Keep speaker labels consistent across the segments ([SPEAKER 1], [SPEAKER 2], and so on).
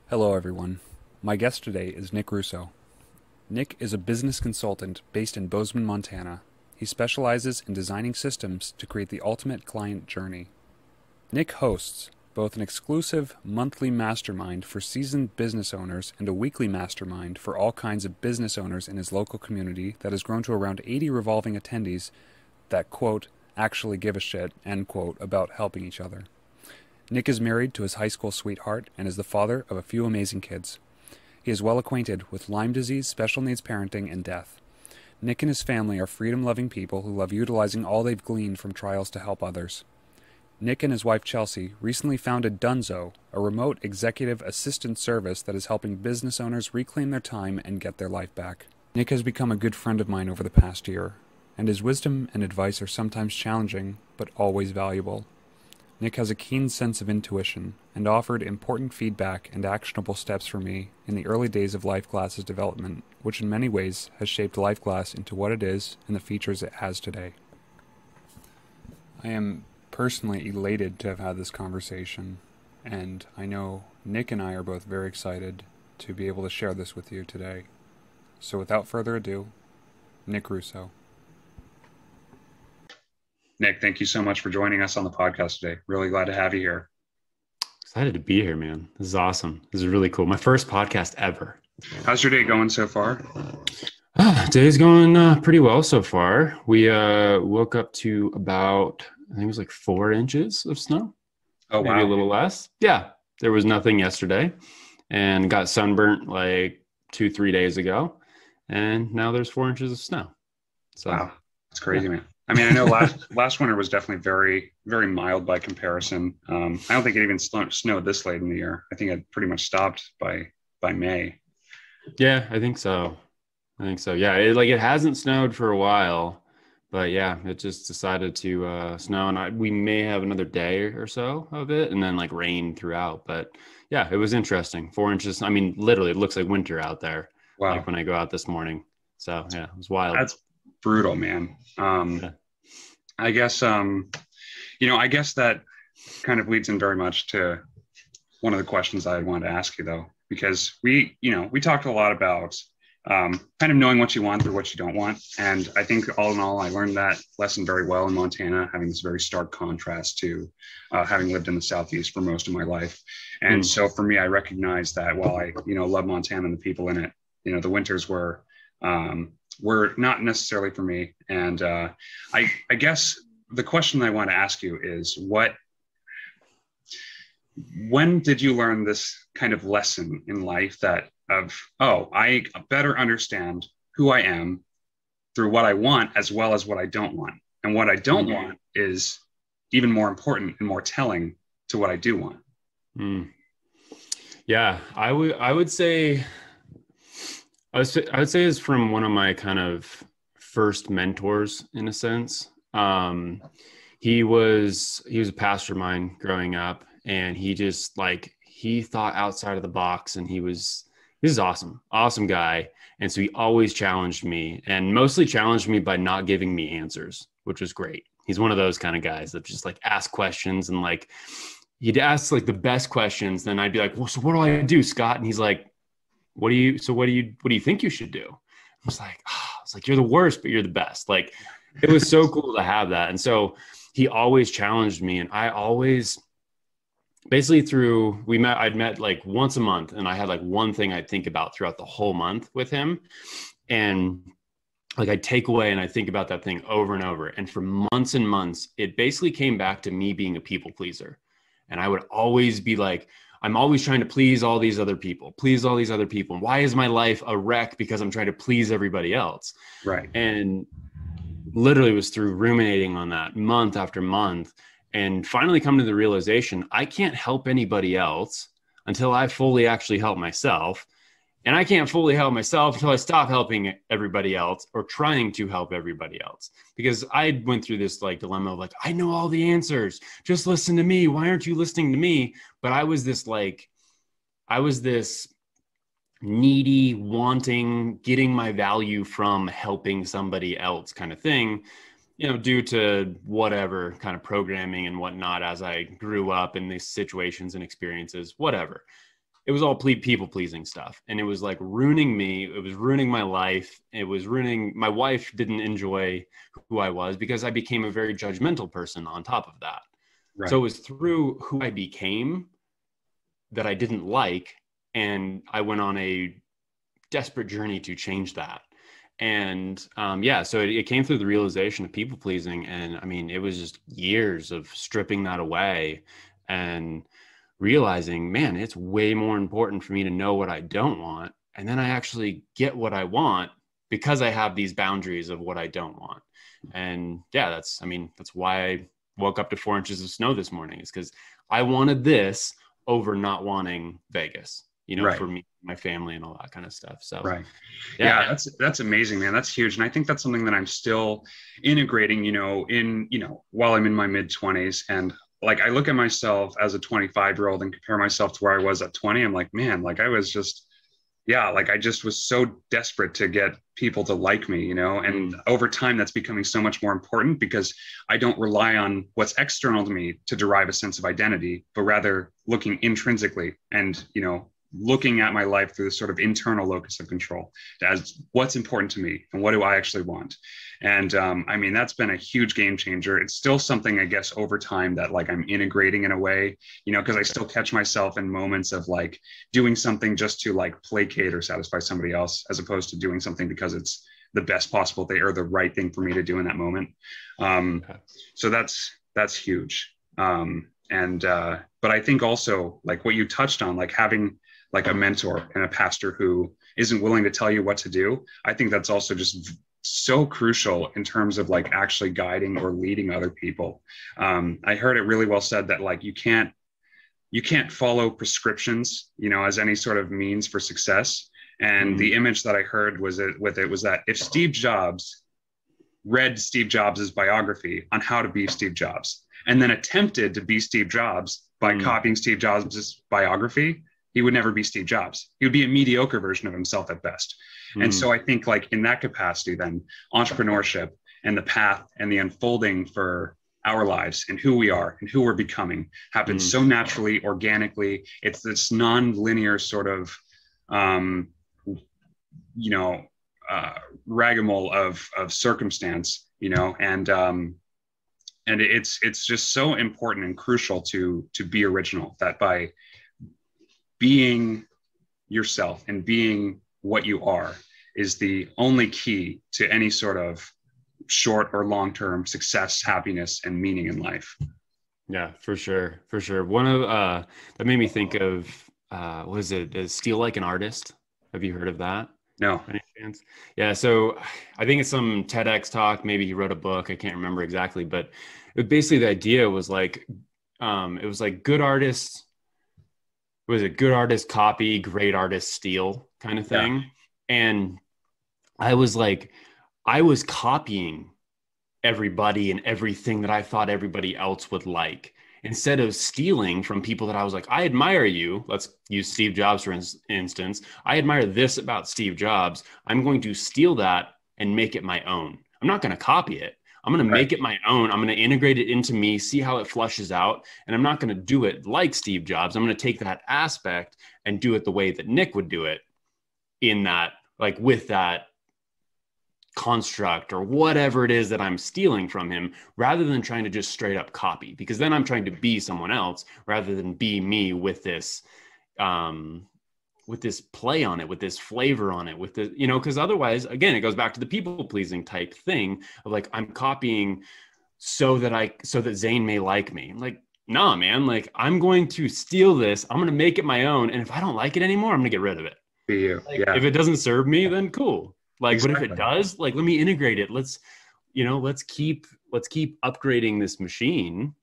[SPEAKER 1] Hello, everyone. My guest today is Nick Russo. Nick is a business consultant based in Bozeman, Montana. He specializes in designing systems to create the ultimate client journey. Nick hosts both an exclusive monthly mastermind for seasoned business owners and a weekly mastermind for all kinds of business owners in his local community that has grown to around 80 revolving attendees that, quote, actually give a shit, end quote, about helping each other. Nick is married to his high school sweetheart and is the father of a few amazing kids. He is well acquainted with Lyme disease, special needs parenting, and death. Nick and his family are freedom-loving people who love utilizing all they've gleaned from trials to help others. Nick and his wife Chelsea recently founded Dunzo, a remote executive assistance service that is helping business owners reclaim their time and get their life back. Nick has become a good friend of mine over the past year, and his wisdom and advice are sometimes challenging, but always valuable. Nick has a keen sense of intuition and offered important feedback and actionable steps for me in the early days of lifeGlass's development, which in many ways has shaped lifeGlass into what it is and the features it has today. I am personally elated to have had this conversation, and I know Nick and I are both very excited to be able to share this with you today. So without further ado, Nick Russo. Nick, thank you so much for joining us on the podcast today. Really glad to have you here.
[SPEAKER 2] Excited to be here, man. This is awesome. This is really cool. My first podcast ever.
[SPEAKER 1] How's your day going so far?
[SPEAKER 2] Day's going pretty well so far. We woke up to about, I think it was like 4 inches of snow.
[SPEAKER 1] Oh, wow.
[SPEAKER 2] Maybe a little less. Yeah. There was nothing yesterday and got sunburnt like 2-3 days ago. And now there's 4 inches of snow. So,
[SPEAKER 1] wow. That's crazy, yeah. Man. I mean, I know last winter was definitely very, very mild by comparison. I don't think it even snowed this late in the year. I think it pretty much stopped by May.
[SPEAKER 2] Yeah, I think so. Yeah, it hasn't snowed for a while, but yeah, it just decided to snow, and we may have another day or so of it, and then like rain throughout. But yeah, it was interesting. 4 inches. I mean, literally, it looks like winter out there.
[SPEAKER 1] Wow.
[SPEAKER 2] Like when I go out this morning. So yeah, it was wild.
[SPEAKER 1] That's brutal, man. Yeah. I guess, I guess that kind of leads in very much to one of the questions I wanted to ask you, though, because we talked a lot about kind of knowing what you want through what you don't want. And I think all in all, I learned that lesson very well in Montana, having this very stark contrast to having lived in the Southeast for most of my life. And so for me, I recognize that while I, love Montana and the people in it, the winters were not necessarily for me. And I guess the question I want to ask you is when did you learn this kind of lesson in life I better understand who I am through what I want as well as what I don't want. And what I don't want is even more important and more telling to what I do want.
[SPEAKER 2] Yeah, I would say it's from one of my kind of first mentors in a sense. He was a pastor of mine growing up, and he just he thought outside of the box, and this is awesome guy. And so he always challenged me, and mostly challenged me by not giving me answers, which was great. He's one of those kind of guys that just ask questions, and he'd ask the best questions. Then I'd be like, well, so what do I do, Scott? And he's like, what do you think you should do? I was like, you're the worst, but you're the best. It was so cool to have that. And so he always challenged me, and I always basically I'd met once a month, and I had one thing I'd think about throughout the whole month with him. And I'd take away and I think about that thing over and over. And for months and months, it basically came back to me being a people pleaser. And I would always be I'm always trying to please all these other people. And why is my life a wreck? Because I'm trying to please everybody else.
[SPEAKER 1] Right.
[SPEAKER 2] And literally it was through ruminating on that month after month, and finally come to the realization, I can't help anybody else until I fully actually help myself. And I can't fully help myself until I stop helping everybody else or trying to help everybody else. Because I went through this dilemma of I know all the answers. Just listen to me. Why aren't you listening to me? But I was this needy, wanting, getting my value from helping somebody else kind of thing. Due to whatever kind of programming and whatnot as I grew up in these situations and experiences, whatever. it was all people pleasing stuff. And it was like ruining me. It was ruining my life. It was ruining, my wife didn't enjoy who I was because I became a very judgmental person on top of that.
[SPEAKER 1] Right.
[SPEAKER 2] So it was through who I became that I didn't like. And I went on a desperate journey to change that. And so it came through the realization of people pleasing. And I mean, it was just years of stripping that away and realizing, man, it's way more important for me to know what I don't want. And then I actually get what I want because I have these boundaries of what I don't want. And yeah, that's why I woke up to 4 inches of snow this morning, is because I wanted this over not wanting Vegas,
[SPEAKER 1] Right.
[SPEAKER 2] for me, my family and all that kind of stuff. So,
[SPEAKER 1] right. Yeah, that's amazing, man. That's huge. And I think that's something that I'm still integrating, while I'm in my mid 20s. And like, I look at myself as a 25-year-old and compare myself to where I was at 20. I'm like, man, like I was just, I just was so desperate to get people to like me, and over time that's becoming so much more important because I don't rely on what's external to me to derive a sense of identity, but rather looking intrinsically and, looking at my life through this sort of internal locus of control as what's important to me and what do I actually want. And that's been a huge game changer. It's still something, I guess, over time that like I'm integrating in a way, because I still catch myself in moments of like doing something just to like placate or satisfy somebody else, as opposed to doing something because it's the best possible thing or the right thing for me to do in that moment. So that's huge. But I think also like what you touched on, like having like a mentor and a pastor who isn't willing to tell you what to do. I think that's also just so crucial in terms of like actually guiding or leading other people. I heard it really well said that like, you can't follow prescriptions, as any sort of means for success. And the image that I heard was that if Steve Jobs read Steve Jobs' biography on how to be Steve Jobs and then attempted to be Steve Jobs by copying Steve Jobs' biography, he would never be Steve Jobs. He would be a mediocre version of himself at best. And so I think like in that capacity, then entrepreneurship and the path and the unfolding for our lives and who we are and who we're becoming happens so naturally, organically. It's this non-linear sort of, ragamole of circumstance, and it's just so important and crucial to be original, that by being yourself and being what you are is the only key to any sort of short or long-term success, happiness, and meaning in life.
[SPEAKER 2] Yeah, for sure. For sure. One of, that made me think of, what is it? Steal Like an Artist. Have you heard of that?
[SPEAKER 1] No.
[SPEAKER 2] Any chance? Yeah. So I think it's some TEDx talk. Maybe he wrote a book. I can't remember exactly, but basically the idea was like, it was like good artists, good artist copy, great artist steal kind of thing. Yeah. And I was copying everybody and everything that I thought everybody else would like, instead of stealing from people that I was like, I admire you. Let's use Steve Jobs, for instance. I admire this about Steve Jobs. I'm going to steal that and make it my own. I'm not going to copy it. I'm going to make it my own. I'm going to integrate it into me, see how it flushes out. And I'm not going to do it like Steve Jobs. I'm going to take that aspect and do it the way that Nick would do it, in that, like with that construct or whatever it is that I'm stealing from him, rather than trying to just straight up copy, because then I'm trying to be someone else rather than be me with this play on it, with this flavor on it, with the, because otherwise, again, it goes back to the people pleasing type thing of like, I'm copying so that Zane may like me. Like, nah, man, like I'm going to steal this. I'm going to make it my own. And if I don't like it anymore, I'm going to get rid of it.
[SPEAKER 1] Be you.
[SPEAKER 2] Like, if it doesn't serve me, then cool. Like, exactly. But if it does, like, let me integrate it. Let's keep upgrading this machine,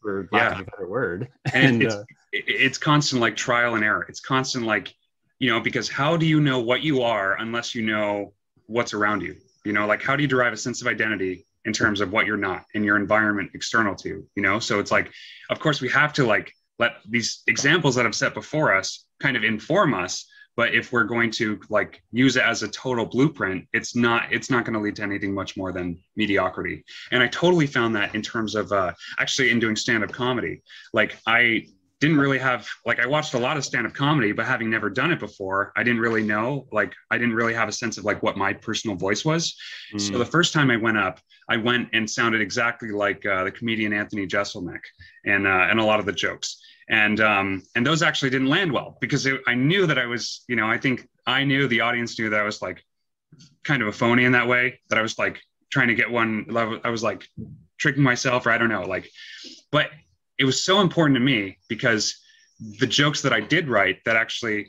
[SPEAKER 2] for lack of a better word.
[SPEAKER 1] And it's constant, like trial and error. It's constant, like, because how do you know what you are unless you know what's around you? Like, how do you derive a sense of identity in terms of what you're not in your environment external to you? So it's like, of course, we have to like let these examples that I've set before us kind of inform us. But if we're going to like use it as a total blueprint, it's not going to lead to anything much more than mediocrity. And I totally found that in terms of actually in doing stand-up comedy. Like I didn't really have, like, I watched a lot of stand-up comedy, but having never done it before, I didn't really know, like, I didn't really have a sense of like what my personal voice was. So the
[SPEAKER 2] Mm,
[SPEAKER 1] first time I went up, I went and sounded exactly like the comedian Anthony Jeselnik, and a lot of the jokes. And those actually didn't land well because I knew that I was, I think I knew the audience knew that I was like kind of a phony in that way, that I was like trying to get one. I was like tricking myself, or I don't know, like, but it was so important to me because the jokes that I did write that actually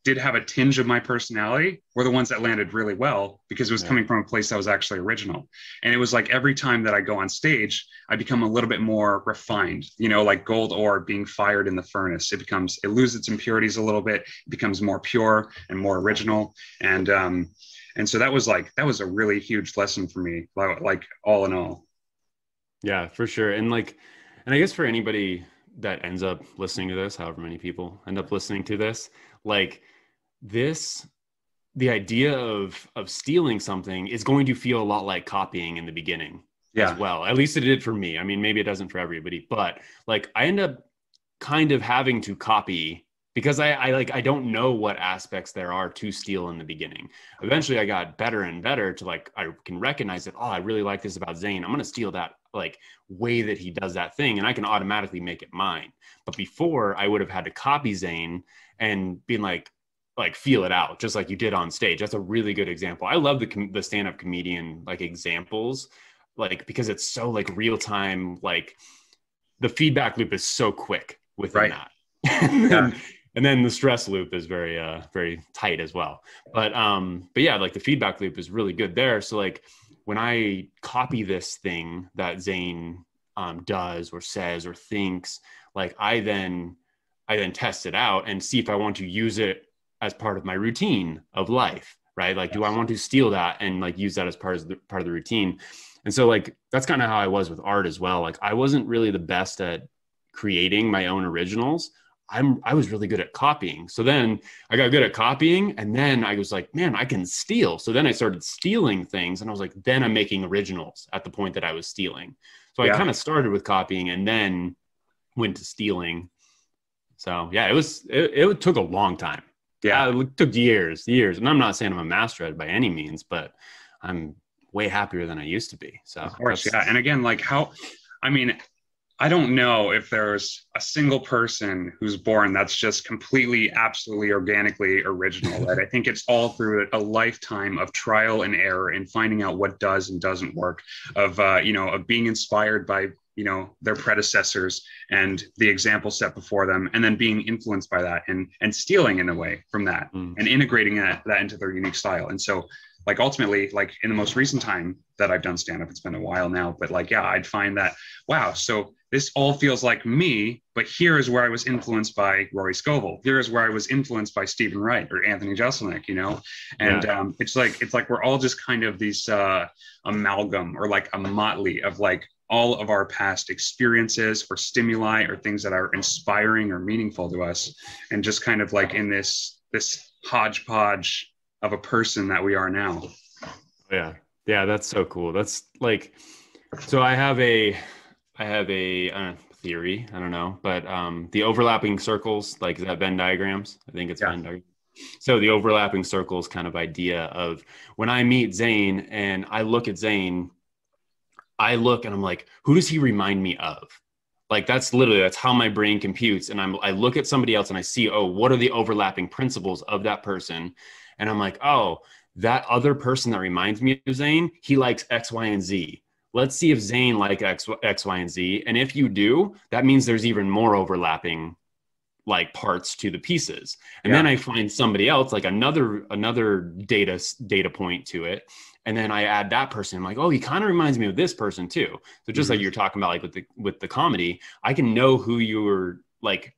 [SPEAKER 1] did have a tinge of my personality were the ones that landed really well because it was
[SPEAKER 2] yeah.
[SPEAKER 1] coming from a place that was actually original. And it was like every time that I go on stage, I become a little bit more refined, like gold ore being fired in the furnace. It loses its impurities a little bit, it becomes more pure and more original. And so that was a really huge lesson for me, like all in all.
[SPEAKER 2] Yeah, for sure. And I guess for anybody that ends up listening to this, however many people end up listening to this, like this, the idea of stealing something is going to feel a lot like copying in the beginning as
[SPEAKER 1] Yeah.
[SPEAKER 2] well. At least it did for me. I mean, maybe it doesn't for everybody, but like I end up kind of having to copy because I don't know what aspects there are to steal in the beginning. Eventually I got better and better to like, I can recognize that, oh, I really like this about Zane. I'm going to steal that like way that he does that thing. And I can automatically make it mine. But before I would have had to copy Zane and being like feel it out, just like you did on stage. That's a really good example. I love the stand-up comedian like examples, like, because it's so like real time, like the feedback loop is so quick within
[SPEAKER 1] Right.
[SPEAKER 2] that.
[SPEAKER 1] Yeah.
[SPEAKER 2] And then the stress loop is very very tight as well. But yeah, like the feedback loop is really good there. So like when I copy this thing that Zane does or says or thinks, like I then test it out and see if I want to use it as part of my routine of life, right? Like, do I want to steal that and like use that as part of the routine? And so like that's kind of how I was with art as well. Like I wasn't really the best at creating my own originals. I was really good at copying. So then I got good at copying, and then I was like, man, I can steal. So then I started stealing things, and I was like, then I'm making originals at the point that I was stealing. So I
[SPEAKER 1] Yeah.
[SPEAKER 2] kind of started with copying and then went to stealing. So yeah, it took a long time.
[SPEAKER 1] Yeah.
[SPEAKER 2] It took years. And I'm not saying I'm a master at it by any means, but I'm way happier than I used to be. So
[SPEAKER 1] Of course. Yeah. And again, like I mean, I don't know if there's a single person who's born that's just completely, absolutely organically original, right? I think it's all through a lifetime of trial and error and finding out what does and doesn't work, of being inspired by, their predecessors and the example set before them, and then being influenced by that and stealing in a way from that and integrating that into their unique style. And so like ultimately, like in the most recent time that I've done stand-up, it's been a while now, but like, yeah, I'd find that, wow, so this all feels like me, but here is where I was influenced by Rory Scovel. Here is where I was influenced by Stephen Wright or Anthony Jeselnik, and it's like we're all just kind of these amalgam or like a motley of like all of our past experiences or stimuli or things that are inspiring or meaningful to us, and just kind of like in this hodgepodge of a person that we are now.
[SPEAKER 2] yeah, that's so cool. That's like, so I have a theory, I don't know, but the overlapping circles, like, is that Venn diagrams? I think it's Venn diagrams. So the overlapping circles kind of idea of when I meet Zane and I look at Zane, I look and I'm like, who does he remind me of? Like, that's how my brain computes. And I look at somebody else and I see, oh, what are the overlapping principles of that person? And I'm like, oh, that other person that reminds me of Zane, he likes X, Y, and Z. Let's see if Zane likes X, Y, and Z. And if you do, that means there's even more overlapping like parts to the pieces. And then I find somebody else, like another data point to it. And then I add that person. I'm like, oh, he kind of reminds me of this person too. So just like you're talking about, like with the comedy, I can know who you're like.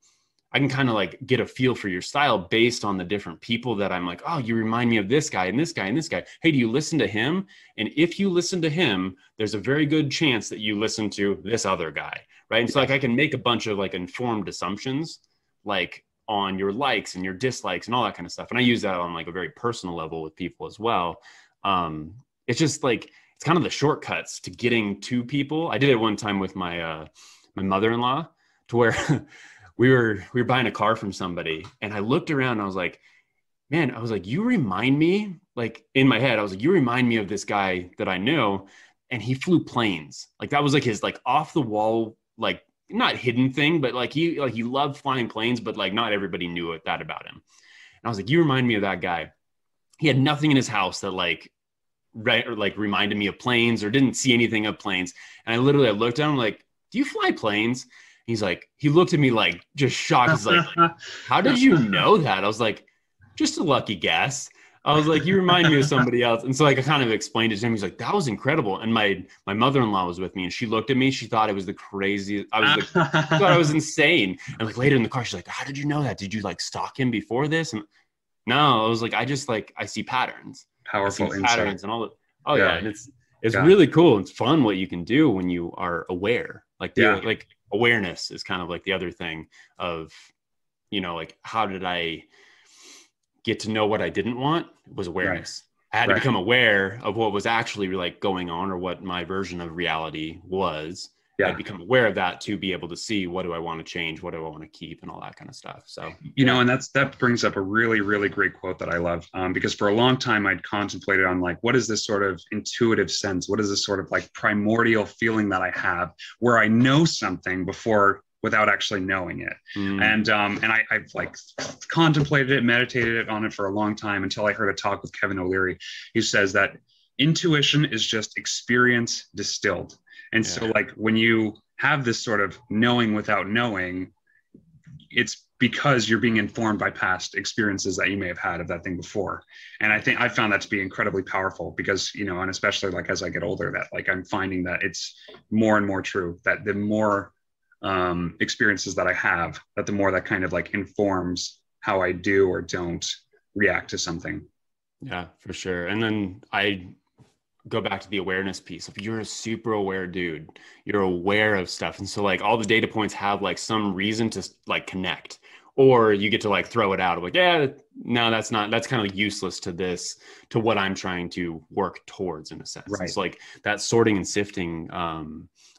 [SPEAKER 2] I can kind of like get a feel for your style based on the different people that I'm like, oh, you remind me of this guy and this guy and this guy. Hey, do you listen to him? And if you listen to him, there's a very good chance that you listen to this other guy, right? And so like I can make a bunch of like informed assumptions, like on your likes and your dislikes and all that kind of stuff. And I use that on like a very personal level with people as well. It's just like, it's kind of the shortcuts to getting to people. I did it one time with my, my mother-in-law, to where we were buying a car from somebody, and I looked around and I was like, man, I was like, you remind me, like in my head, I was like, you remind me of this guy that I knew, and he flew planes. Like that was like his like off the wall, like not hidden thing, but like he loved flying planes, but like not everybody knew that about him. And I was like, you remind me of that guy. He had nothing in his house that like reminded me of planes or didn't see anything of planes. And I looked at him like, do you fly planes? He's like, he looked at me like just shocked. He's like, how did you know that? I was like, just a lucky guess. I was like, you remind me of somebody else. And so like I kind of explained it to him. He's like, that was incredible. And my mother-in-law was with me, and she looked at me. She thought it was the craziest. I was like, she thought I was insane. And like later in the car, she's like, how did you know that? Did you like stalk him before this? And no, I was like, I just like, I see patterns.
[SPEAKER 1] Powerful insight.
[SPEAKER 2] Patterns and all that. Oh yeah. And it's really cool. It's fun what you can do when you are aware. Like like awareness is kind of like the other thing of, like how did I get to know what I didn't want? It was awareness. Right. I had to become aware of what was actually like going on, or what my version of reality was. Yeah. I'd become aware of that to be able to see, what do I want to change? What do I want to keep, and all that kind of stuff. So,
[SPEAKER 1] and that brings up a really, really great quote that I love, because for a long time I'd contemplated on like, what is this sort of intuitive sense? What is this sort of like primordial feeling that I have where I know something without actually knowing it. And I've like contemplated it, meditated on it for a long time, until I heard a talk with Kevin O'Leary. He says that intuition is just experience distilled. And so like when you have this sort of knowing without knowing, it's because you're being informed by past experiences that you may have had of that thing before. And I think I found that to be incredibly powerful, because, and especially like as I get older, that like I'm finding that it's more and more true, that the more experiences that I have, that the more that kind of like informs how I do or don't react to something.
[SPEAKER 2] Yeah, for sure. And then I go back to the awareness piece. If you're a super aware dude, you're aware of stuff. And so like all the data points have like some reason to like connect, or you get to like throw it out. Like, yeah, no, that's kind of like useless to what I'm trying to work towards, in a sense. Right. It's like that sorting and sifting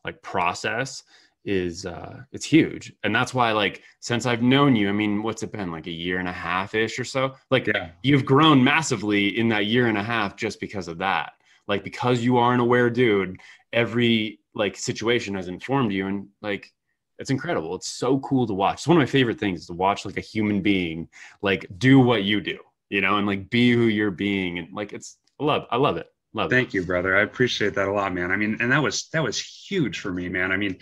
[SPEAKER 2] like process is it's huge. And that's why like since I've known you, I mean, what's it been, like a year and a half ish or so? Like you've grown massively in that year and a half just because of that. Like, because you are an aware dude, every like situation has informed you, and like, it's incredible. It's so cool to watch. It's one of my favorite things, to watch like a human being, like do what you do, and like be who you're being. And like, I love it.
[SPEAKER 1] Thank you, brother. I appreciate that a lot, man. I mean, and that was huge for me, man. I mean,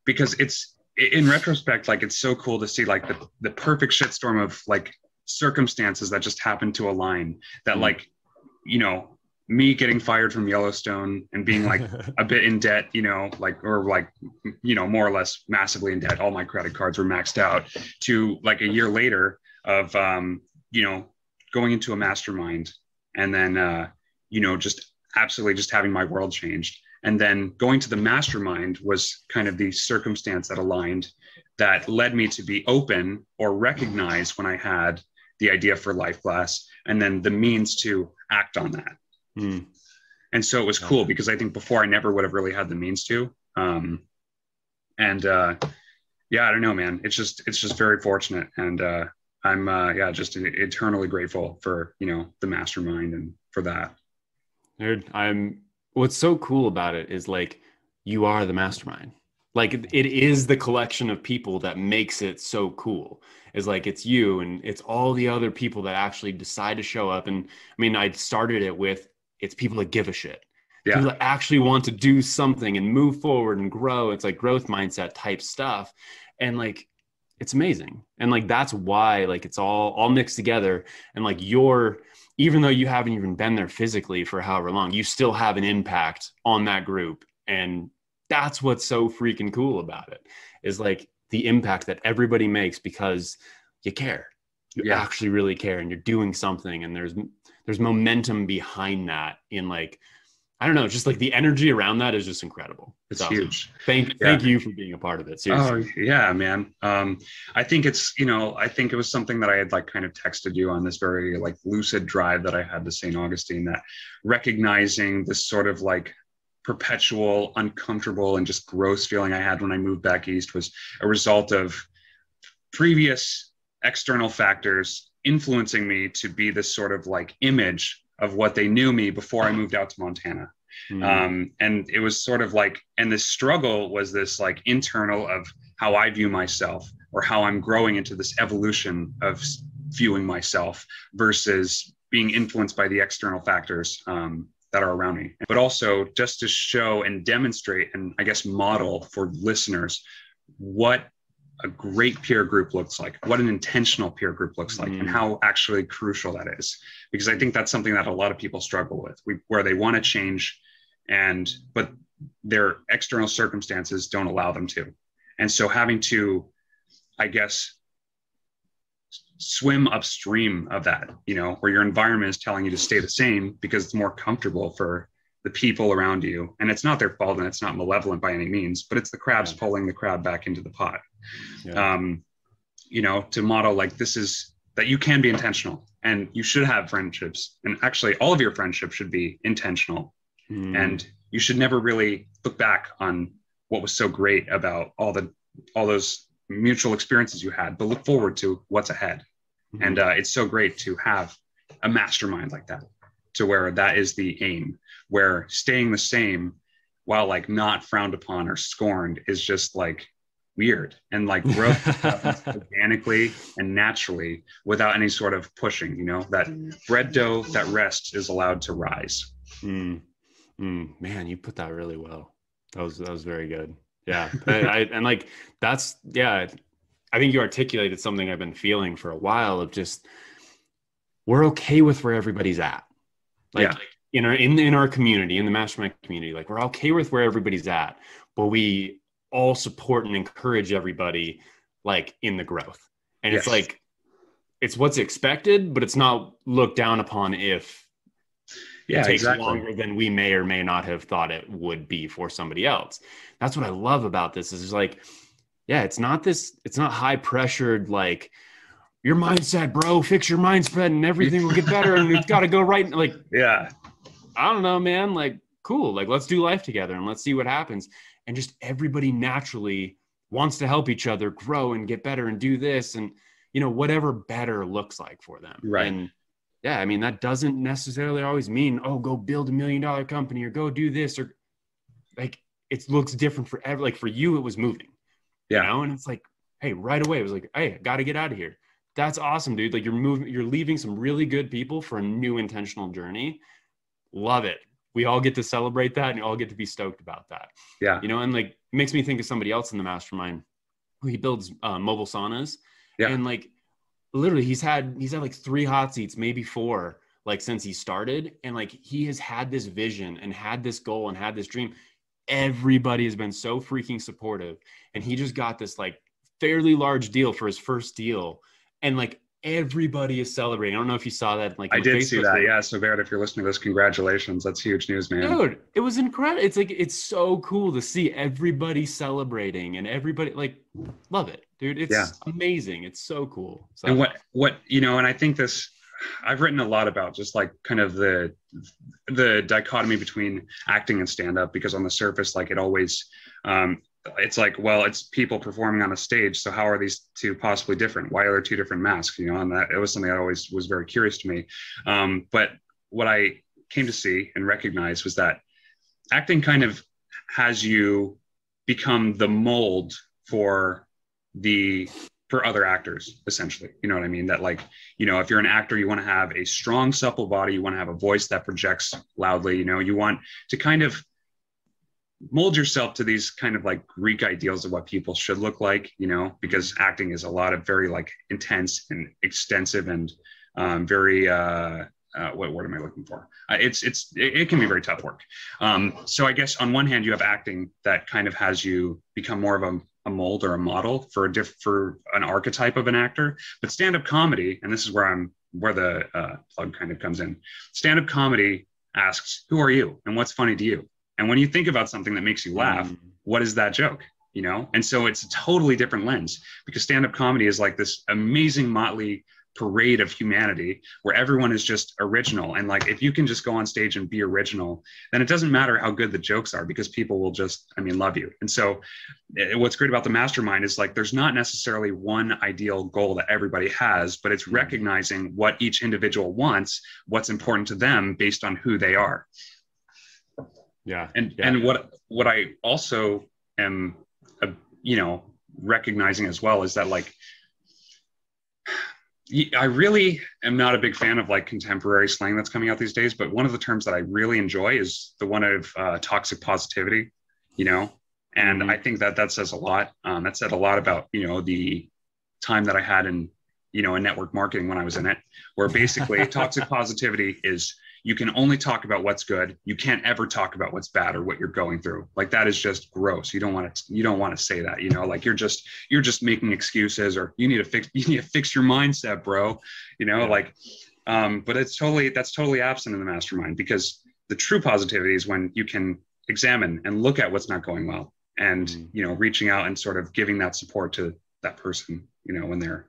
[SPEAKER 1] because it's in retrospect, like, it's so cool to see like the perfect shitstorm of like circumstances that just happened to align, that like, me getting fired from Yellowstone and being like a bit in debt, more or less massively in debt. All my credit cards were maxed out, to like a year later of, going into a mastermind, and then, just absolutely just having my world changed. And then going to the mastermind was kind of the circumstance that aligned, that led me to be open or recognize when I had the idea for lifeGlass, and then the means to act on that. And so it was cool, because I think before I never would have really had the means to, I don't know, man, it's just very fortunate. And, I'm, just eternally grateful for, the mastermind and for that.
[SPEAKER 2] Dude, what's so cool about it is like, you are the mastermind. Like it is the collection of people that makes it so cool. Is like, it's you, and it's all the other people that actually decide to show up. And I mean, I started it with, it's people that give a shit. People that actually want to do something and move forward and grow. It's like growth mindset type stuff. And like, it's amazing. And like, that's why like it's all mixed together. And like even though you haven't even been there physically for however long, you still have an impact on that group. And that's what's so freaking cool about it, is like the impact that everybody makes, because you care. You actually really care, and you're doing something, and there's momentum behind that. In like, I don't know, just like the energy around that is just incredible. It's awesome.
[SPEAKER 1] Huge.
[SPEAKER 2] Thank you for being a part of it. Seriously.
[SPEAKER 1] Oh yeah, man. I think I think it was something that I had like kind of texted you on this very like lucid drive that I had to St. Augustine, that recognizing this sort of like perpetual, uncomfortable, and just gross feeling I had when I moved back east was a result of previous external factors influencing me to be this sort of like image of what they knew me before I moved out to Montana. And it was sort of like, and this struggle was this like internal of how I view myself, or how I'm growing into this evolution of viewing myself versus being influenced by the external factors that are around me. But also just to show and demonstrate and I guess model for listeners what a great peer group looks like, what an intentional peer group looks like, and how actually crucial that is. Because I think that's something that a lot of people struggle with, where they want to change, but their external circumstances don't allow them to. And so having to, I guess, swim upstream of that, where your environment is telling you to stay the same because it's more comfortable for the people around you. And it's not their fault, and it's not malevolent by any means, but it's the crabs pulling the crab back into the pot. To model like this is that you can be intentional, and you should have friendships. And actually all of your friendships should be intentional. And you should never really look back on what was so great about all those mutual experiences you had, but look forward to what's ahead. And it's so great to have a mastermind like that, to where that is the aim, where staying the same while like not frowned upon or scorned is just like weird, and like growth happens organically and naturally without any sort of pushing, that bread dough that rests is allowed to rise.
[SPEAKER 2] Man, you put that really well. That was very good. Yeah. And like, that's, yeah, I think you articulated something I've been feeling for a while of just, we're okay with where everybody's at. Like in our community, in the mastermind community, like we're okay with where everybody's at, but we all support and encourage everybody like in the growth. And it's like, it's what's expected, but it's not looked down upon if it takes longer than we may or may not have thought it would be for somebody else. That's what I love about this is like, it's not high pressured, like your mindset, bro, fix your mindset and everything will get better and it's got to go right. Like, I don't know, man, like, cool. Like, let's do life together and let's see what happens. And just everybody naturally wants to help each other grow and get better and do this. And, whatever better looks like for them.
[SPEAKER 1] Right.
[SPEAKER 2] And I mean, that doesn't necessarily always mean, go build $1 million company or go do this, or like, it looks different for like for you, it was moving, and it's like, hey, right away, it was like, hey, I got to get out of here. That's awesome, dude. Like you're leaving some really good people for a new intentional journey. Love it. We all get to celebrate that and all get to be stoked about that. Yeah. And like, it makes me think of somebody else in the mastermind who he builds mobile saunas. Yeah. And like, literally he's had like 3 hot seats, maybe 4, like since he started. And like, he has had this vision and had this goal and had this dream. Everybody has been so freaking supportive. And he just got this like fairly large deal for his first deal. And like, everybody is celebrating. I don't know if you saw that. Like,
[SPEAKER 1] I did see that. Yeah. So Barrett, if you're listening to this, congratulations. That's huge news, man.
[SPEAKER 2] Dude, it was incredible. It's like, it's so cool to see everybody celebrating and everybody like, love it, dude. It's amazing. It's so cool. So.
[SPEAKER 1] And what, and I think I've written a lot about just like kind of the dichotomy between acting and stand-up, because on the surface, like it always, it's like, well, it's people performing on a stage. So how are these two possibly different? Why are there 2 different masks? And that it was something that always was very curious to me. But what I came to see and recognize was that acting kind of has you become the mold for other actors, essentially. You know what I mean? That like, if you're an actor, you want to have a strong, supple body. You want to have a voice that projects loudly. You want to kind of mold yourself to these kind of like Greek ideals of what people should look like, because acting is a lot of very like intense and extensive and very, what word am I looking for? It can be very tough work. So I guess on one hand, you have acting that kind of has you become more of a mold or a model for an archetype of an actor, but stand-up comedy, and this is where the plug kind of comes in. Stand-up comedy asks, who are you? And what's funny to you? And when you think about something that makes you laugh, what is that joke? And so it's a totally different lens, because stand-up comedy is like this amazing motley parade of humanity where everyone is just original. And like, if you can just go on stage and be original, then it doesn't matter how good the jokes are, because people will just, love you. And so what's great about the mastermind is like, there's not necessarily one ideal goal that everybody has, but it's recognizing what each individual wants, what's important to them based on who they are. And what I also am, recognizing as well is that like, I really am not a big fan of like contemporary slang that's coming out these days, but one of the terms that I really enjoy is the one of toxic positivity, and I think that says a lot. That said a lot about, the time that I had in, in network marketing when I was in it, where basically toxic positivity is, you can only talk about what's good. You can't ever talk about what's bad or what you're going through. Like, that is just gross. You don't want to say that, like you're just making excuses, or you need to fix your mindset, bro. But that's totally absent in the mastermind, because the true positivity is when you can examine and look at what's not going well, and, reaching out and sort of giving that support to that person, when they're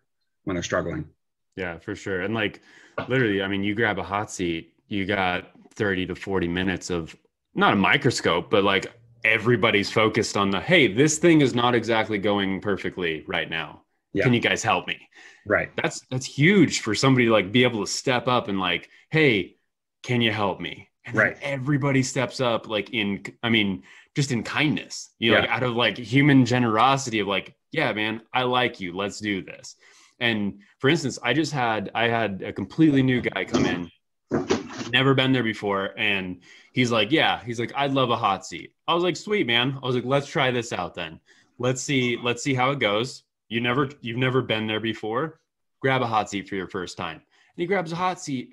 [SPEAKER 1] struggling.
[SPEAKER 2] Yeah, for sure. And like, literally, you grab a hot seat, you got 30 to 40 minutes of not a microscope, but like everybody's focused on hey, this thing is not exactly going perfectly right now. Yeah. Can you guys help me?
[SPEAKER 1] Right.
[SPEAKER 2] That's huge for somebody to like be able to step up and like, hey, can you help me? And right. Everybody steps up like just in kindness, like out of like human generosity of like, yeah, man, I like you. Let's do this. And for instance, I had a completely new guy come in, never been there before. And he's like, I'd love a hot seat. I was like, sweet, man. I was like, let's try this out then. Let's see how it goes. You've never been there before. Grab a hot seat for your first time. And he grabs a hot seat.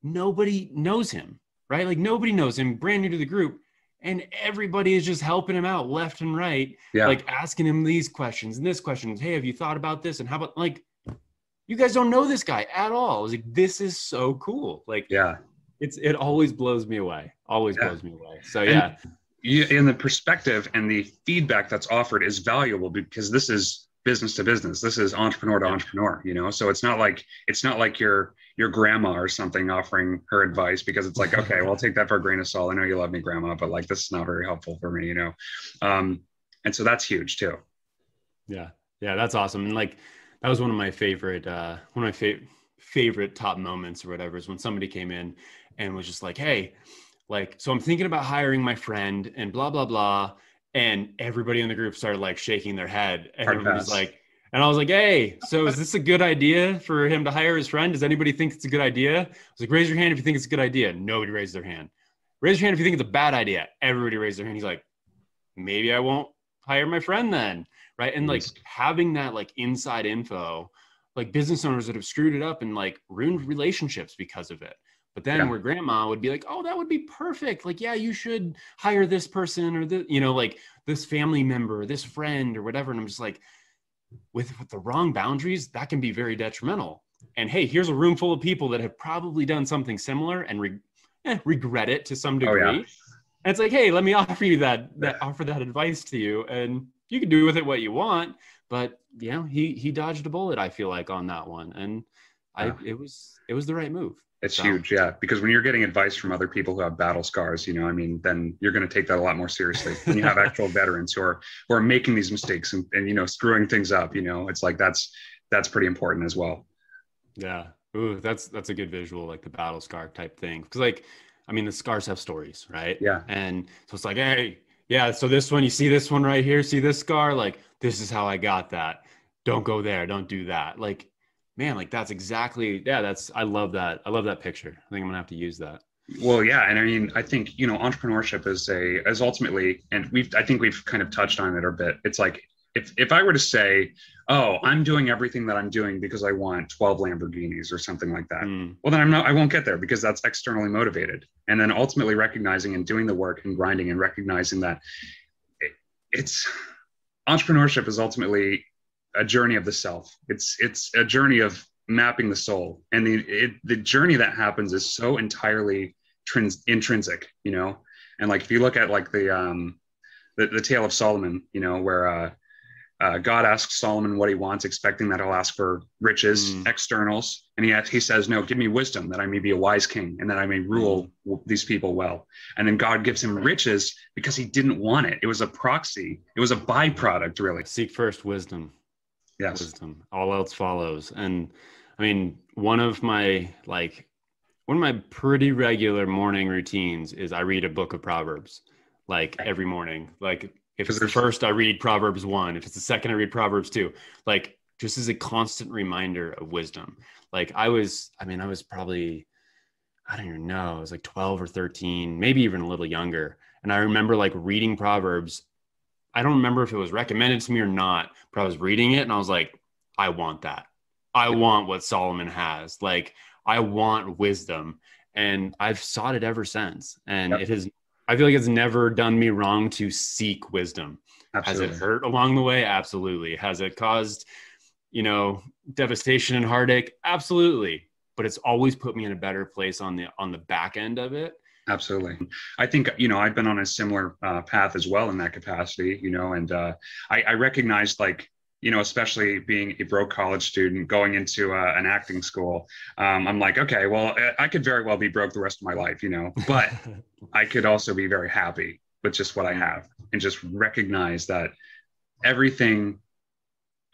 [SPEAKER 2] Nobody knows him, right? Like, nobody knows him, brand new to the group. And everybody is just helping him out left and right. Yeah. Like asking him these questions and this question. Hey, have you thought about this? And how about, like, you guys don't know this guy at all. I was like, this is so cool. Like, yeah. It always blows me away. Blows me away. So yeah.
[SPEAKER 1] And the perspective and the feedback that's offered is valuable, because this is business to business. This is entrepreneur to entrepreneur, So it's not like your grandma or something offering her advice, because it's like, okay, well, I'll take that for a grain of salt. I know you love me, grandma, but like, this is not very helpful for me, And so that's huge too.
[SPEAKER 2] Yeah. Yeah. That's awesome. And like, that was one of my favorite top moments or whatever, is when somebody came in and was just like, hey, like, so I'm thinking about hiring my friend and blah, blah, blah. And everybody in the group started like shaking their head, and everybody's like, and I was like, hey, so is this a good idea for him to hire his friend? Does anybody think it's a good idea? I was like, raise your hand if you think it's a good idea. Nobody raised their hand. Raise your hand if you think it's a bad idea. Everybody raised their hand. He's like, maybe I won't hire my friend then. Right. And like having that like inside info, like business owners that have screwed it up and like ruined relationships because of it. But then where grandma would be like, oh, that would be perfect. Like, yeah, you should hire this person, or like this family member, this friend or whatever. And I'm just like, with the wrong boundaries, that can be very detrimental. And hey, here's a room full of people that have probably done something similar and regret it to some degree. Oh, yeah. And it's like, hey, let me offer you offer that advice to you, and you can do with it what you want. But he dodged a bullet, I feel like, on that one. And it was the right move.
[SPEAKER 1] It's huge. Yeah. Because when you're getting advice from other people who have battle scars, then you're going to take that a lot more seriously. When you have actual veterans who are making these mistakes and screwing things up, it's like, that's pretty important as well.
[SPEAKER 2] Yeah. Ooh, that's a good visual, like the battle scar type thing. Cause like, the scars have stories, right? Yeah. And so it's like, hey, yeah, so this one, you see this one right here, see this scar? Like, this is how I got that. Don't go there. Don't do that. Like, man, like that's exactly, I love that. I love that picture. I think I'm gonna have to use that.
[SPEAKER 1] Well, yeah. And I think, entrepreneurship is ultimately, and I think we've kind of touched on it a bit. It's like, if I were to say, oh, I'm doing everything that I'm doing because I want 12 Lamborghinis or something like that. Well, then I won't get there, because that's externally motivated. And then ultimately recognizing and doing the work and grinding and recognizing that entrepreneurship is ultimately a journey of the self. It's a journey of mapping the soul, and the journey that happens is so entirely intrinsic, and like if you look at like the Tale of Solomon, where God asks Solomon what he wants, expecting that he'll ask for riches, externals. And he says, no, give me wisdom that I may be a wise king and that I may rule these people well. And then God gives him riches because he didn't want it. It was a proxy. It was a byproduct, really.
[SPEAKER 2] Seek first wisdom.
[SPEAKER 1] Yes.
[SPEAKER 2] Wisdom. All else follows. And I mean, one of my pretty regular morning routines is I read a book of Proverbs, like every morning. Like if it's the first, I read Proverbs 1. If it's the second, I read Proverbs 2. Like just as a constant reminder of wisdom. Like I was probably, I don't even know, I was like 12 or 13, maybe even a little younger. And I remember like reading Proverbs. I don't remember if it was recommended to me or not, but I was reading it and I was like, I want that. I want what Solomon has. Like I want wisdom, and I've sought it ever since. And it has, I feel like it's never done me wrong to seek wisdom. Absolutely. Has it hurt along the way? Absolutely. Has it caused, devastation and heartache? Absolutely. But it's always put me in a better place on the back end of it.
[SPEAKER 1] Absolutely. I think, I've been on a similar path as well in that capacity, and I recognized, like, especially being a broke college student going into an acting school, I'm like, okay, well, I could very well be broke the rest of my life, but I could also be very happy with just what I have and just recognize that everything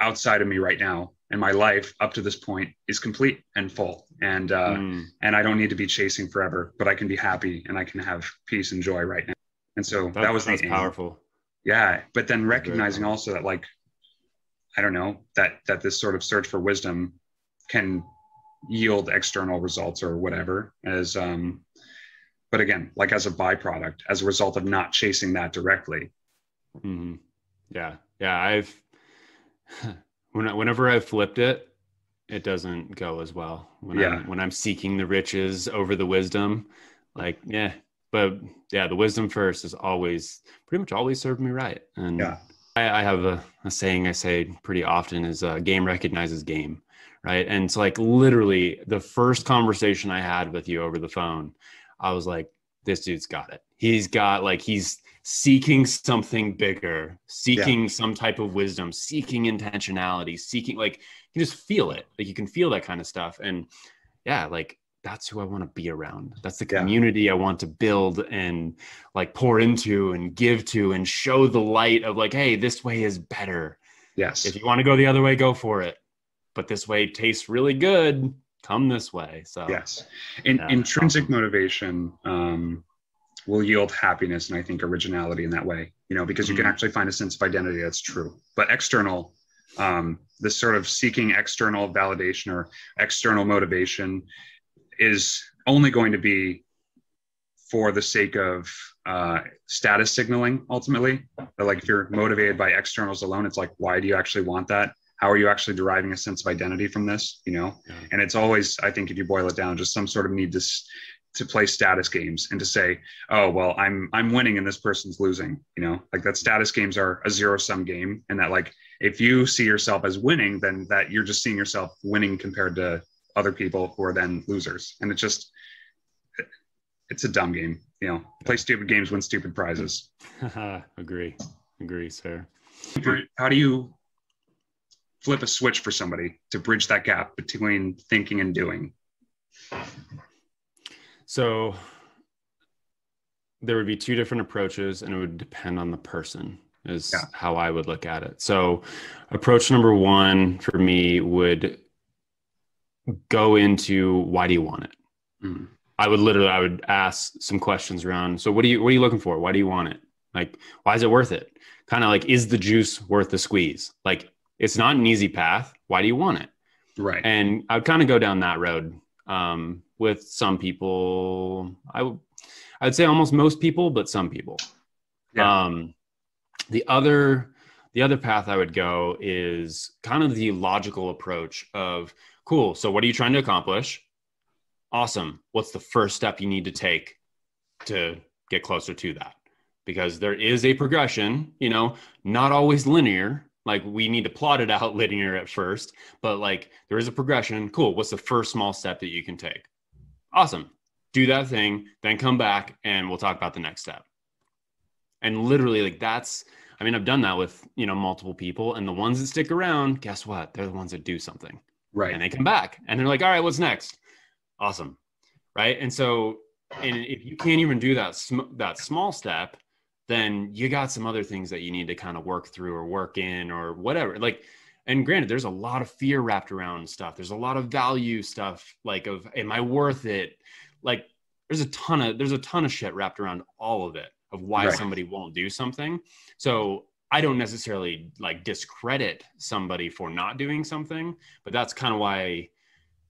[SPEAKER 1] outside of me right now in my life up to this point is complete and full. And I don't need to be chasing forever, but I can be happy and I can have peace and joy right now. And so that's
[SPEAKER 2] powerful.
[SPEAKER 1] Yeah. But then recognizing also that, like, I don't know, that this sort of search for wisdom can yield external results or whatever but again, like as a byproduct, as a result of not chasing that directly.
[SPEAKER 2] Mm-hmm. Yeah. Whenever I've flipped it, it doesn't go as well when I'm seeking the riches over the wisdom, but the wisdom first has pretty much always served me right. And I have a saying I say pretty often is game recognizes game, right? And it's like literally the first conversation I had with you over the phone, I was like, this dude's got it. He's seeking something bigger, seeking some type of wisdom, seeking intentionality, seeking, like, you just feel it. Like you can feel that kind of stuff. And like that's who I want to be around. That's the community I want to build and like pour into and give to and show the light of like, hey, this way is better.
[SPEAKER 1] Yes.
[SPEAKER 2] If you want to go the other way, go for it. But this way tastes really good. Come this way. So
[SPEAKER 1] yes. Intrinsic motivation will yield happiness and I think originality in that way, because you can actually find a sense of identity that's true. But external, this sort of seeking external validation or external motivation is only going to be for the sake of status signaling, ultimately. But like if you're motivated by externals alone, it's like, why do you actually want that? How are you actually deriving a sense of identity from this? And it's always, I think if you boil it down, just some sort of need to play status games and to say, oh, well, I'm winning and this person's losing, like that status games are a zero-sum game. And that, like, if you see yourself as winning, then that you're just seeing yourself winning compared to other people who are then losers. And it's a dumb game, play stupid games, win stupid prizes.
[SPEAKER 2] Agree, sir.
[SPEAKER 1] How do you flip a switch for somebody to bridge that gap between thinking and doing?
[SPEAKER 2] So there would be two different approaches and it would depend on the person is how I would look at it. So approach number one for me would go into, why do you want it? Mm. I would ask some questions around, so what are you looking for? Why do you want it? Like, why is it worth it? Kind of like, is the juice worth the squeeze? Like, it's not an easy path. Why do you want it?
[SPEAKER 1] Right.
[SPEAKER 2] And I would kind of go down that road. With some people, I'd say almost most people, but some people. Yeah. The other path I would go is kind of the logical approach of, cool, so what are you trying to accomplish? Awesome. What's the first step you need to take to get closer to that? Because there is a progression, not always linear. Like we need to plot it out linear at first, but like there is a progression. Cool. What's the first small step that you can take? Awesome. Do that thing, then come back and we'll talk about the next step. And literally, like I mean, I've done that with, multiple people, and the ones that stick around, guess what? They're the ones that do something.
[SPEAKER 3] Right.
[SPEAKER 2] And they come back and they're like, all right, what's next? Awesome. Right. And so, and if you can't even do that small step, then you got some other things that you need to kind of work through or work in or whatever. Like, and granted, there's a lot of fear wrapped around stuff. There's a lot of value stuff, like of, am I worth it? Like there's a ton of shit wrapped around all of it, of why somebody won't do something. So I don't necessarily like discredit somebody for not doing something, but that's kind of why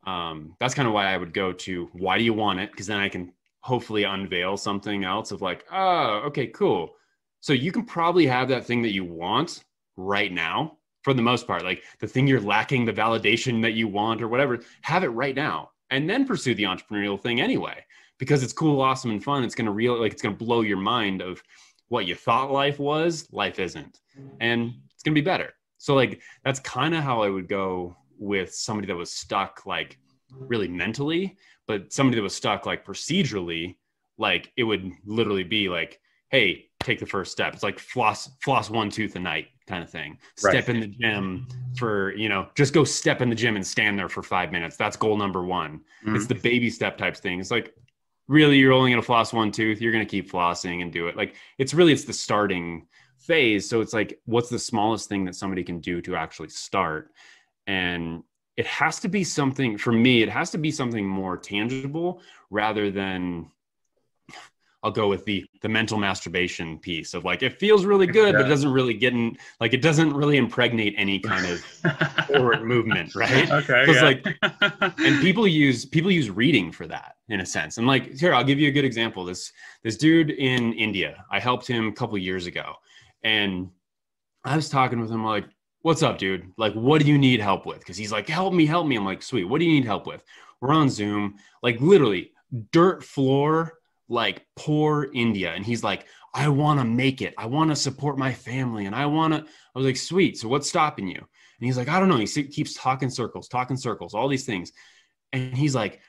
[SPEAKER 2] I would go to, why do you want it? Because then I can hopefully unveil something else of like, oh, okay, cool. So you can probably have that thing that you want right now for the most part, like the thing you're lacking, the validation that you want or whatever, have it right now and then pursue the entrepreneurial thing anyway, because it's cool, awesome, and fun. It's going to blow your mind of what you thought life was, life isn't, and it's going to be better. So like, that's kind of how I would go with somebody that was stuck, like really mentally, but somebody that was stuck like procedurally, like it would literally be like, hey, take the first step. It's like floss one tooth a night kind of thing. Step in the gym for, just go step in the gym and stand there for 5 minutes. That's goal number one. Mm-hmm. It's the baby step types thing. It's like, really, you're only going to floss one tooth. You're going to keep flossing and do it. Like it's the starting phase. So it's like, what's the smallest thing that somebody can do to actually start? And it has to be something, for me, it has to be something more tangible rather than, I'll go with the mental masturbation piece of like, it feels really good, but it doesn't really it doesn't really impregnate any kind of forward movement. Right.
[SPEAKER 3] Okay.
[SPEAKER 2] It's like, and people use reading for that in a sense. And like, here, I'll give you a good example. This dude in India, I helped him a couple of years ago, and I was talking with him like, what's up, dude? Like, what do you need help with? Cause he's like, help me. I'm like, sweet. What do you need help with? We're on Zoom, like literally dirt floor, like poor India. And he's like, I want to make it. I want to support my family. And I was like, sweet. So what's stopping you? And he's like, I don't know. He keeps talking circles, all these things. And he's like,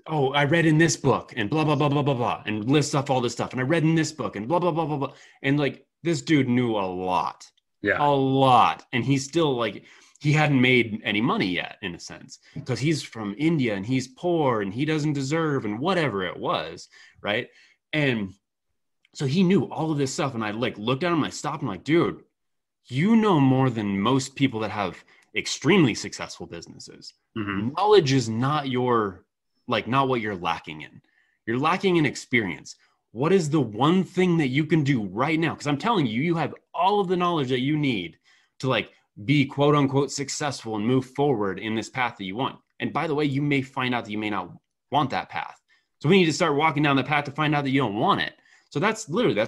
[SPEAKER 2] oh, I read in this book and blah, blah, blah, blah, blah, blah, and lists off all this stuff. And I read in this book and blah, blah, blah, blah, blah. And like, this dude knew a lot. Yeah. A lot. And he's still like, he hadn't made any money yet in a sense, because he's from India and he's poor and he doesn't deserve and whatever it was. Right. And so he knew all of this stuff. And I like looked at him, I stopped, and I'm like, dude, you know more than most people that have extremely successful businesses. Mm-hmm. Knowledge is not not what you're lacking in. You're lacking in experience. What is the one thing that you can do right now? Because I'm telling you, you have all of the knowledge that you need to like be quote unquote successful and move forward in this path that you want. And by the way, you may find out that you may not want that path. So we need to start walking down the path to find out that you don't want it. So that's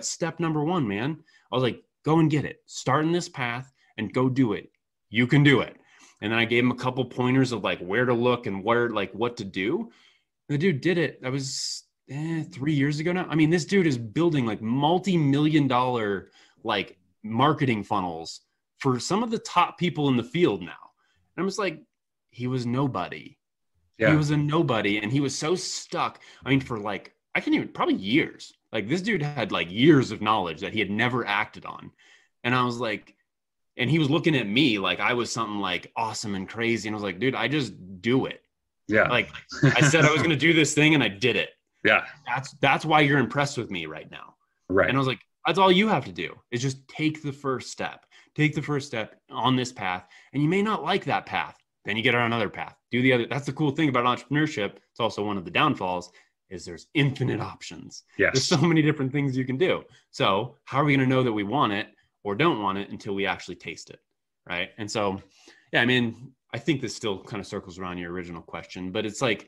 [SPEAKER 2] step number one, man. I was like, go and get it. Start in this path and go do it. You can do it. And then I gave him a couple pointers of like where to look and what to do. The dude did it. That was 3 years ago now. I mean, this dude is building like multi-million-dollar like marketing funnels for some of the top people in the field now. And I'm just like, he was nobody. Yeah. He was a nobody. And he was so stuck. I mean, for like, probably years. Like this dude had like years of knowledge that he had never acted on. And I was like, and he was looking at me like I was something like awesome and crazy. And I was like, dude, I just do it. Yeah. Like I said, I was going to do this thing and I did it. Yeah. That's why you're impressed with me right now. Right. And I was like, that's all you have to do is just take the first step. Take the first step on this path. And you may not like that path. Then you get on another path. Do the other. That's the cool thing about entrepreneurship. It's also one of the downfalls is there's infinite options. Yes. There's so many different things you can do. So how are we going to know that we want it or don't want it until we actually taste it? Right. And so, yeah, I mean, I think this still kind of circles around your original question, but it's like,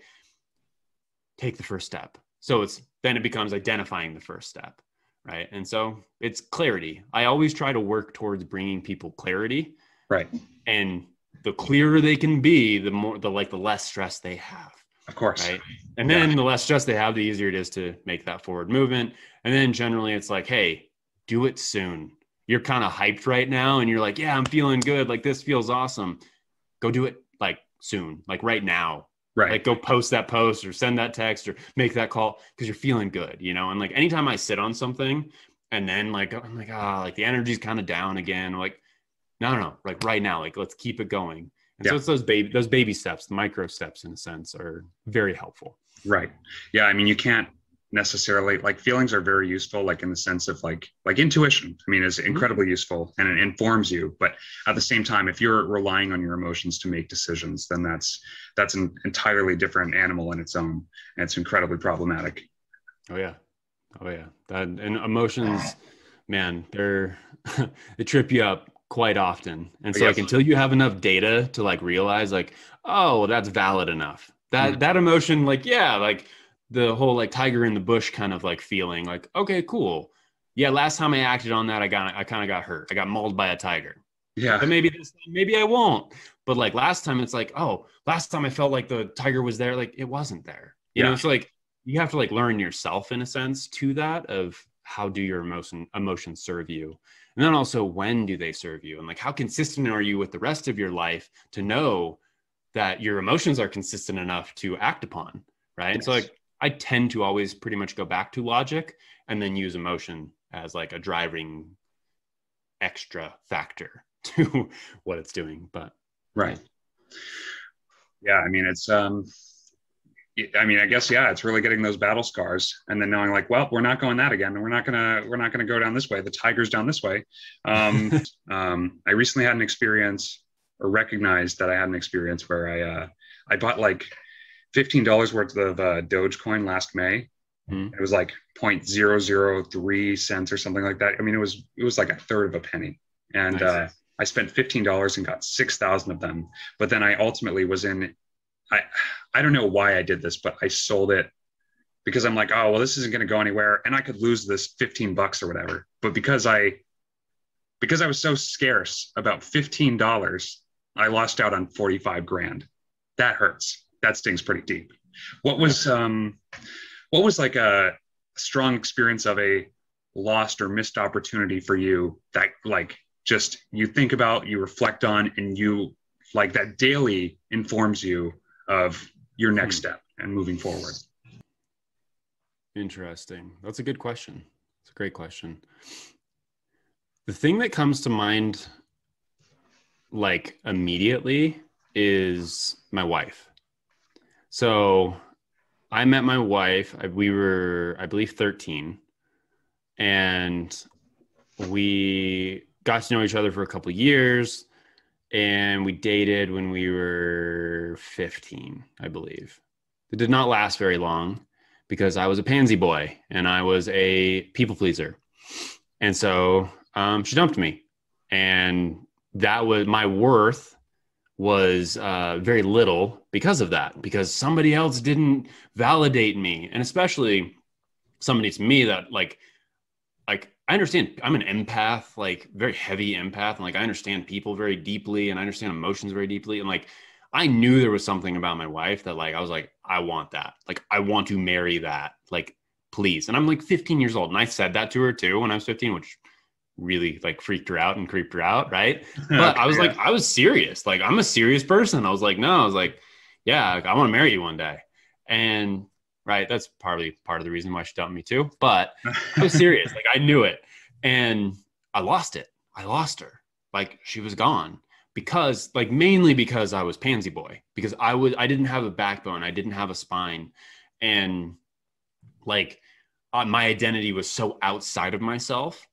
[SPEAKER 2] take the first step. So then it becomes identifying the first step. Right. And so it's clarity. I always try to work towards bringing people clarity. Right. And the clearer they can be, the less stress they have. Of course. Right. And then the less stress they have, the easier it is to make that forward movement. And then generally it's like, hey, do it soon. You're kind of hyped right now. And you're like, yeah, I'm feeling good. Like this feels awesome. Go do it like soon, like right now. Right. Like go post that post or send that text or make that call because you're feeling good, And like anytime I sit on something And then like, I'm like, like the energy's kind of down again. I'm like, no, like right now, like let's keep it going. And so
[SPEAKER 1] Yeah.
[SPEAKER 2] it's those baby steps, the micro steps in a sense are very helpful.
[SPEAKER 1] Right. Yeah. I mean, you can't necessarily like feelings are very useful, like in the sense of like intuition. I mean, is
[SPEAKER 2] Mhm.
[SPEAKER 1] incredibly useful and it informs you. But at the same time, if you're relying on your emotions to make decisions, then that's an entirely different animal in its own, and it's incredibly problematic.
[SPEAKER 2] Oh yeah. Oh yeah. That and emotions, man, they trip you up quite often. And
[SPEAKER 1] But
[SPEAKER 2] so like
[SPEAKER 1] yes.
[SPEAKER 2] until you have enough data to like realize like, oh, well, that's valid enough.
[SPEAKER 1] Mhm.
[SPEAKER 2] That emotion, like, yeah, like the whole like tiger in the bush kind of like feeling like, okay, cool. Yeah, last time I acted on that, I kind of got hurt. I got mauled by a tiger.
[SPEAKER 1] Yeah.
[SPEAKER 2] But maybe this time, maybe I won't. But like last time, it's like, oh, last time I felt like the tiger was there, like it wasn't there.
[SPEAKER 1] Yeah.
[SPEAKER 2] It's like you have to like learn yourself in a sense to that of how do your emotions serve you, and then also when do they serve you, and like how consistent are you with the rest of your life to know that your emotions are consistent enough to act upon, right? And so
[SPEAKER 1] Yes.
[SPEAKER 2] like I tend to always pretty much go back to logic and then use emotion as like a driving extra factor to what it's doing. But
[SPEAKER 1] Right. Yeah. I mean, I mean, I guess, yeah, it's really getting those battle scars and then knowing like, well, we're not going that again. We're not gonna go down this way. The tiger's down this way. I recently had an experience or recognized that I had an experience where I bought like $15 worth of Dogecoin last May.
[SPEAKER 2] Hmm.
[SPEAKER 1] It was like 0.003 cents or something like that. I mean, it was like a third of a penny. And
[SPEAKER 2] Nice.
[SPEAKER 1] I spent $15 and got 6,000 of them. But then I ultimately was in I I don't know why I did this, but I sold it because I'm like, oh well, this isn't going to go anywhere, and I could lose this $15 or whatever. But because I was so scarce about $15, I lost out on 45 grand. That hurts. That stings pretty deep. What was um what was like a strong experience of a lost or missed opportunity for you that like just you think about, you reflect on, and you like that daily informs you of your next step and moving forward?
[SPEAKER 2] Interesting. That's a good question. It's a great question. The thing that comes to mind like immediately is my wife. So I met my wife, we were, I believe, 13, and we got to know each other for a couple of years, and we dated when we were 15, I believe. It did not last very long because I was a pansy boy and I was a people pleaser. And so she dumped me. And that was my worth was very little because of that, because somebody else didn't validate me. And especially somebody to me that like I understand I'm an empath, like very heavy empath. And like I understand people very deeply and I understand emotions very deeply. And like I knew there was something about my wife that like I was like, I want that. Like I want to marry that. Like, please. And I'm like 15 years old. And I said that to her too when I was 15, which really like freaked her out and creeped her out, right? But
[SPEAKER 1] Okay,
[SPEAKER 2] I was
[SPEAKER 1] yeah.
[SPEAKER 2] like, I was serious. Like I'm a serious person. I was like, no, I was like, yeah, like, I want to marry you one day. And right, that's partly part of the reason why she dumped me too. But I was serious. Like I knew it. And I lost it. I lost her. Like she was gone because like mainly because I was pansy boy, because I didn't have a backbone. I didn't have a spine. And like my identity was so outside of myself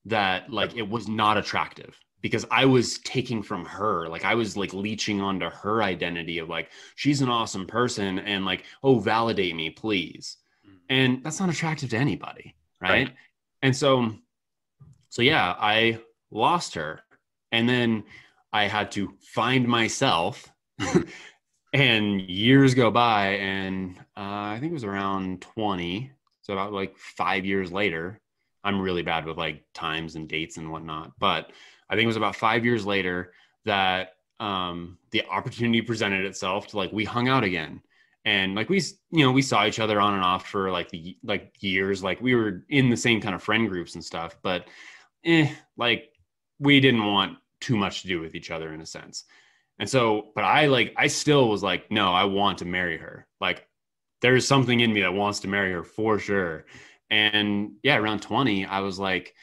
[SPEAKER 2] that like it was not attractive because I was taking from her. Like I was like leeching onto her identity of like, she's an awesome person and like, oh, validate me, please. And that's not attractive to anybody.
[SPEAKER 1] Right.
[SPEAKER 2] Right. And so yeah, I lost her. And then I had to find myself. And years go by, and I think it was around 20. So about like 5 years later, I'm really bad with like times and dates and whatnot. But I think it was about 5 years later that the opportunity presented itself to like we hung out again. And like we saw each other on and off for like years. Like we were in the same kind of friend groups and stuff, but like we didn't want too much to do with each other in a sense. And so, but I still was like, no, I want to marry her. Like there's something in me that wants to marry her for sure. And yeah, around 20, I was like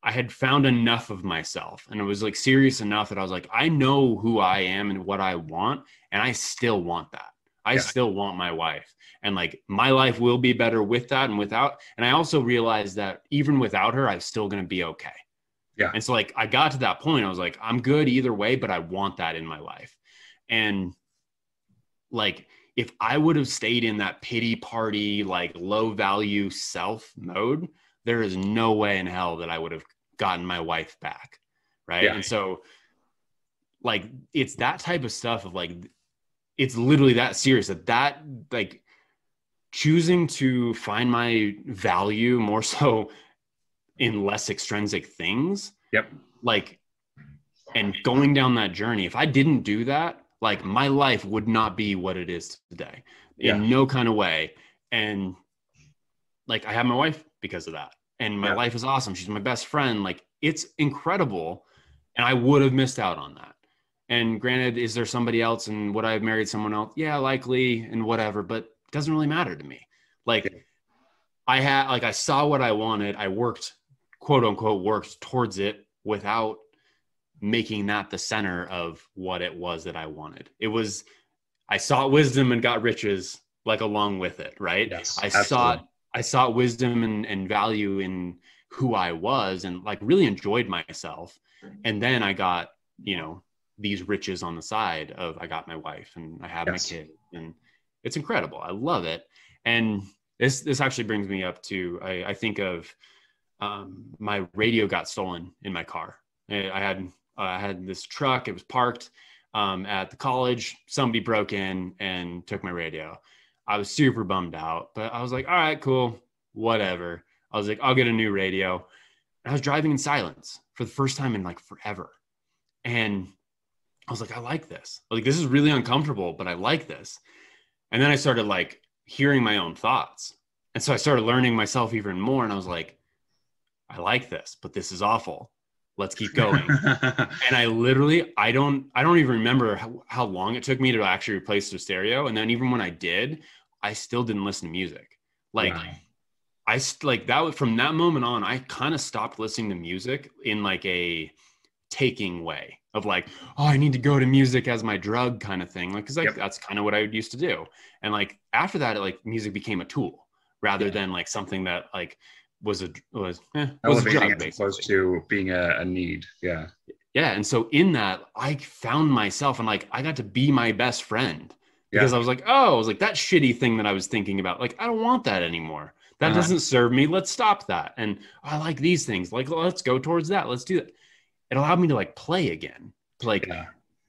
[SPEAKER 2] I had found enough of myself, and it was like serious enough that I was like, I know who I am and what I want, and I still want that. I
[SPEAKER 1] Yeah.
[SPEAKER 2] still want my wife, and like my life will be better with that and without. And I also realized that even without her, I'm still going to be okay.
[SPEAKER 1] Yeah.
[SPEAKER 2] And so like I got to that point, I was like, I'm good either way, but I want that in my life. And like if I would have stayed in that pity party, like low value self mode, there is no way in hell that I would have gotten my wife back. Right.
[SPEAKER 1] Yeah.
[SPEAKER 2] And so like it's that type of stuff of like it's literally that serious that like choosing to find my value more so in less extrinsic things,
[SPEAKER 1] Yep.
[SPEAKER 2] like, and going down that journey. If I didn't do that, like my life would not be what it is today in no kind of way. And like I have my wife because of that, and my life is awesome. She's my best friend. Like it's incredible. And I would have missed out on that. And granted, is there somebody else, and would I have married someone else? Yeah, likely, and whatever, but it doesn't really matter to me. Like I saw what I wanted. I worked, quote unquote, worked towards it without making that the center of what it was that I wanted. It was, I sought wisdom and got riches like along with it. Right.
[SPEAKER 1] Yes,
[SPEAKER 2] I sought wisdom and value in who I was, and like really enjoyed myself. And then I got, you know, these riches on the side of, I got my wife and I have my kid, and it's incredible. I love it. And this actually brings me up to, I think of, my radio got stolen in my car. I had this truck. It was parked at the college. Somebody broke in and took my radio. I was super bummed out, but I was like, all right, cool, whatever. I was like, I'll get a new radio. And I was driving in silence for the first time in like forever. And I was like, I like this. Like, this is really uncomfortable, but I like this. And then I started like hearing my own thoughts. And so I started learning myself even more. And I was like, I like this, but this is awful. Let's keep going. And I literally, I don't even remember how long it took me to actually replace the stereo. And then even when I did, I still didn't listen to music. Like from that moment on, I kind of stopped listening to music in like a taking way of like, oh, I need to go to music as my drug kind of thing. Like, cause like, that's kind of what I used to do. And like, after that, music became a tool rather than like something that like, was a drug,
[SPEAKER 1] as opposed to being a need. Yeah.
[SPEAKER 2] And so in that, I found myself, and like I got to be my best friend because I was like, that shitty thing that I was thinking about, like I don't want that anymore. That doesn't serve me. Let's stop that. And I like these things. Like, let's go towards that. Let's do that. It allowed me to like play again, to like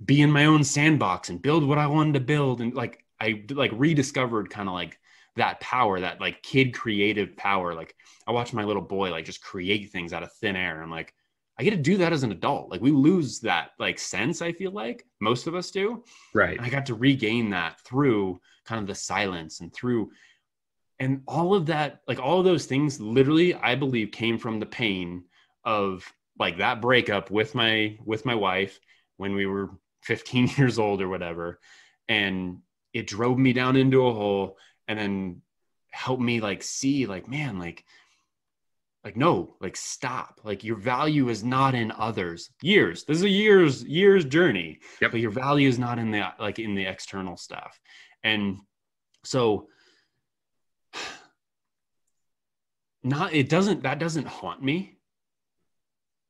[SPEAKER 2] be in my own sandbox and build what I wanted to build. And like I like rediscovered kind of like that power, that like kid creative power. Like I watched my little boy like just create things out of thin air. I'm like, I get to do that as an adult. Like we lose that like sense, I feel like most of us do.
[SPEAKER 1] Right.
[SPEAKER 2] And I got to regain that through kind of the silence and all of that, like all of those things literally, I believe, came from the pain of like that breakup with my wife when we were 15 years old or whatever. And it drove me down into a hole, and then helped me like see like, man, like no, like stop. Like your value is not in others. This is a years journey. But your value is not in the external stuff. And so that doesn't haunt me,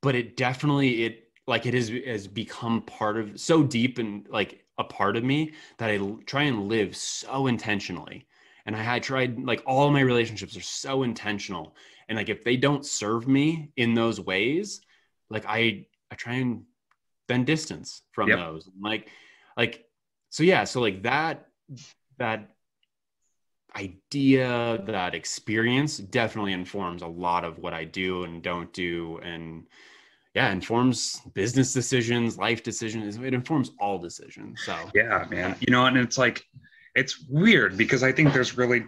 [SPEAKER 2] but it definitely, has become part of, so deep and like a part of me that I try and live so intentionally. And I tried, like all my relationships are so intentional. And like, if they don't serve me in those ways, like I try and bend distance from those. So like that idea, that experience definitely informs a lot of what I do and don't do. And informs business decisions, life decisions. It informs all decisions. So
[SPEAKER 1] yeah, man, and it's like, it's weird because I think there's really,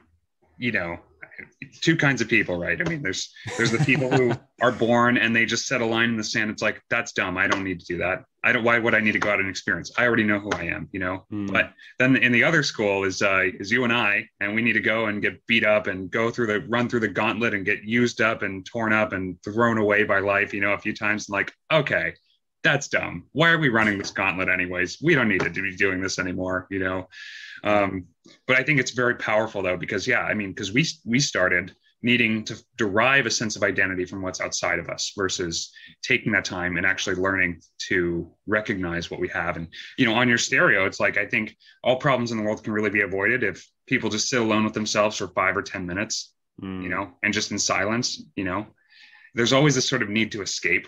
[SPEAKER 1] two kinds of people, right? I mean, there's the people who are born and they just set a line in the sand. It's like, that's dumb. I don't need to do that. why would I need to go out and experience? I already know who I am, But then in the other school is you and I, and we need to go and get beat up and run through the gauntlet and get used up and torn up and thrown away by life, a few times. And like, okay, that's dumb. Why are we running this gauntlet anyways? We don't need to be doing this anymore, But I think it's very powerful though, because because we started needing to derive a sense of identity from what's outside of us versus taking that time and actually learning to recognize what we have. And, on your stereo, it's like, I think all problems in the world can really be avoided if people just sit alone with themselves for 5 or 10 minutes, and just in silence, there's always this sort of need to escape.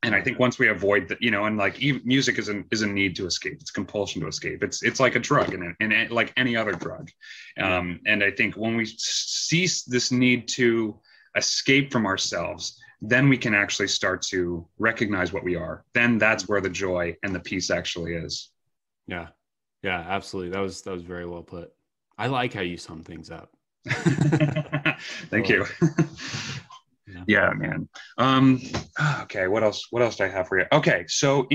[SPEAKER 1] And I think once we avoid that, and like music is a need to escape. It's compulsion to escape. It's like a drug and like any other drug. And I think when we cease this need to escape from ourselves, then we can actually start to recognize what we are. Then that's where the joy and the peace actually is.
[SPEAKER 2] Yeah. Yeah, absolutely. That was very well put. I like how you sum things up.
[SPEAKER 1] Thank you. Yeah, man. Okay. What else do I have for you? Okay. So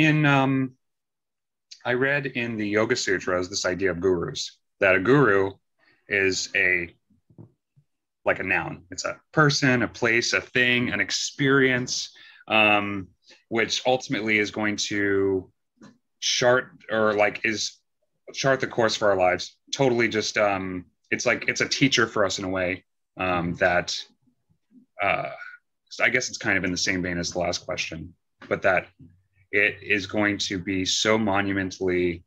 [SPEAKER 1] I read in the Yoga Sutras, this idea of gurus, that a guru is like a noun. It's a person, a place, a thing, an experience, which ultimately is going to chart the course for our lives. Totally just, it's a teacher for us in a way, that, I guess it's kind of in the same vein as the last question, but that it is going to be so monumentally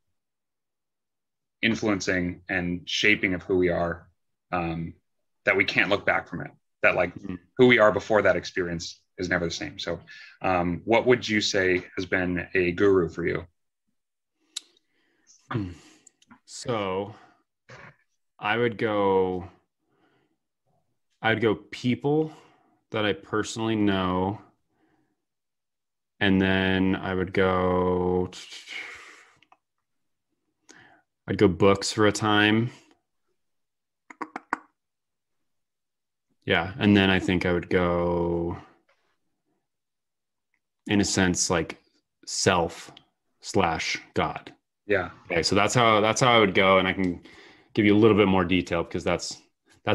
[SPEAKER 1] influencing and shaping of who we are, that we can't look back from it. That who we are before that experience is never the same. So what would you say has been a guru for you?
[SPEAKER 2] So I'd go people that I personally know. And then I'd go books for a time. Yeah. And then I think I would go, in a sense, like self/God.
[SPEAKER 1] Yeah.
[SPEAKER 2] Okay. So that's how I would go. And I can give you a little bit more detail because that's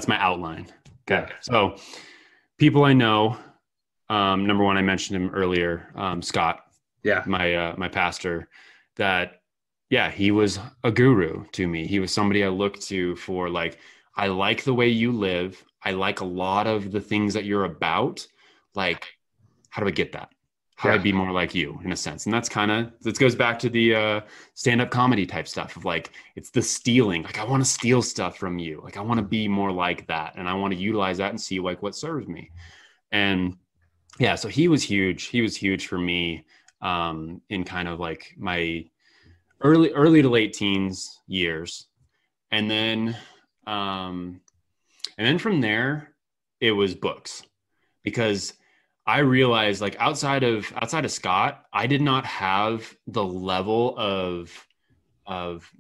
[SPEAKER 2] my outline. Okay. Yeah. So people I know, number one, I mentioned him earlier, Scott.
[SPEAKER 1] Yeah.
[SPEAKER 2] My pastor, that, yeah, he was a guru to me. He was somebody I looked to for, like, I like the way you live. I like a lot of the things that you're about. Like, how do I get that? How do I be more like you, in a sense? And this goes back to the stand-up comedy type stuff of, like, it's the stealing. Like, I want to steal stuff from you. Like, I want to be more like that. And I want to utilize that and see, like, what serves me. And yeah, so he was huge. He was huge for me, in kind of like my early to late teens years. And then from there, it was books, because I realized, like, outside of Scott, I did not have the level of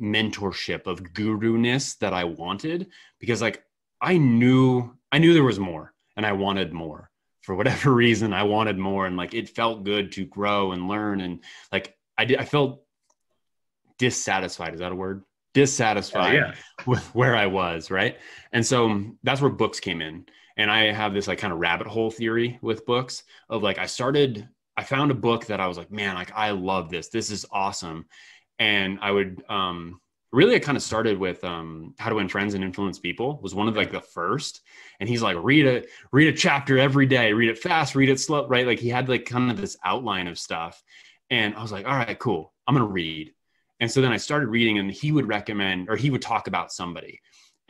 [SPEAKER 2] mentorship, of guru-ness that I wanted, because, like, I knew there was more and I wanted more. For whatever reason, I wanted more, and, like, it felt good to grow and learn. And, like, I felt dissatisfied. Is that a word? Dissatisfied with where I was. Right. And so that's where books came in. And I have this, like, kind of rabbit hole theory with books of, like, I found a book that I was like, man, like, I love this. This is awesome. And I would, really, I kind of started with How to Win Friends and Influence People, was one of, like, the first. And he's like, read a chapter every day, read it fast, read it slow, right? Like, he had, like, kind of this outline of stuff. And I was like, all right, cool, I'm going to read. And so then I started reading, and he would recommend, or he would talk about somebody.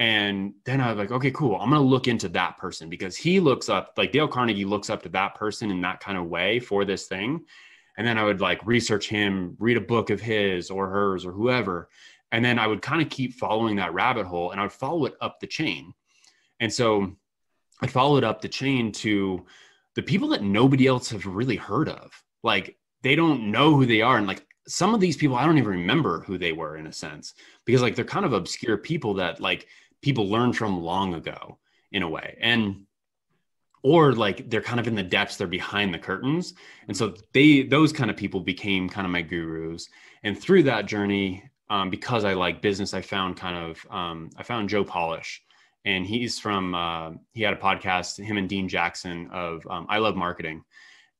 [SPEAKER 2] And then I was like, okay, cool, I'm going to look into that person, because he looks up, like, Dale Carnegie looks up to that person in that kind of way for this thing. And then I would, like, research him, read a book of his or hers or whoever. And then I would kind of keep following that rabbit hole, and I would follow it up the chain. And so I followed up the chain to the people that nobody else have really heard of. Like, they don't know who they are. And, like, some of these people, I don't even remember who they were, in a sense, because, like, they're kind of obscure people that, like, people learned from long ago, in a way. And or like they're kind of in the depths, they're behind the curtains. And so those kind of people became kind of my gurus. And through that journey, because I like business, I found I found Joe Polish, and he's from, he had a podcast, him and Dean Jackson of I Love Marketing.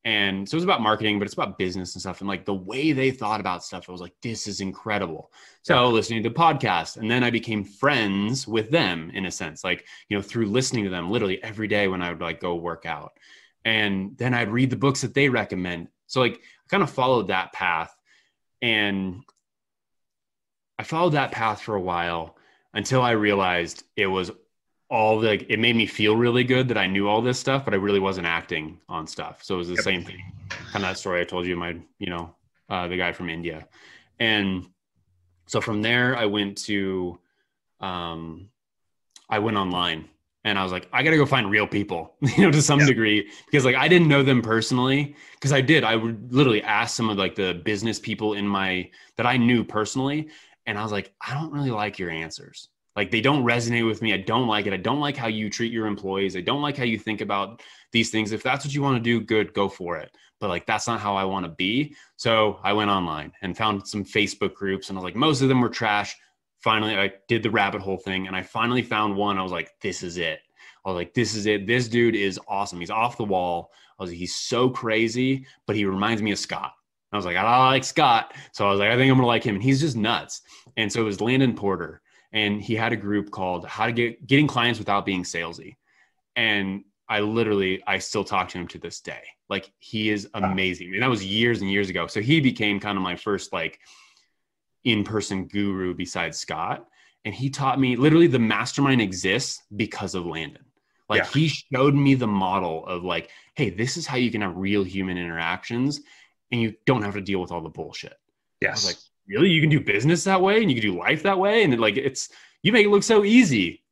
[SPEAKER 2] And so it was about marketing, but it's about business and stuff. And like the way they thought about stuff, I was like, this is incredible. So listening to the podcast, and then I became friends with them in a sense, like, through listening to them literally every day when I would like go work out. And then I'd read the books that they recommend. So like I kind of followed that path, and I followed that path for a while until I realized it was all like, it made me feel really good that I knew all this stuff, but I really wasn't acting on stuff. So it was the same thing, kind of that story I told you, the guy from India. And so from there I went online, and I was like, I got to go find real people, to some degree, because like, I didn't know them personally. Cause I would literally ask some of like the business people that I knew personally. And I was like, I don't really like your answers. Like, they don't resonate with me. I don't like it. I don't like how you treat your employees. I don't like how you think about these things. If that's what you want to do, good, go for it. But like, that's not how I want to be. So I went online and found some Facebook groups, and I was like, most of them were trash. Finally, I did the rabbit hole thing, and I finally found one. I was like, this is it. I was like, this is it. This dude is awesome. He's off the wall. I was like, he's so crazy, but he reminds me of Scott. I was like, I like Scott. So I was like, I think I'm going to like him. And he's just nuts. And so it was Landon Porter. And he had a group called How to Getting Clients Without Being Salesy. And I still talk to him to this day. Like, he is amazing. And that was years and years ago. So he became kind of my first like in-person guru besides Scott. And he taught me, literally, the mastermind exists because of Landon. Like, he showed me the model of like, hey, this is how you can have real human interactions, and you don't have to deal with all the bullshit.
[SPEAKER 1] Yes.
[SPEAKER 2] I was like, really? You can do business that way, and you can do life that way? And then like, you make it look so easy.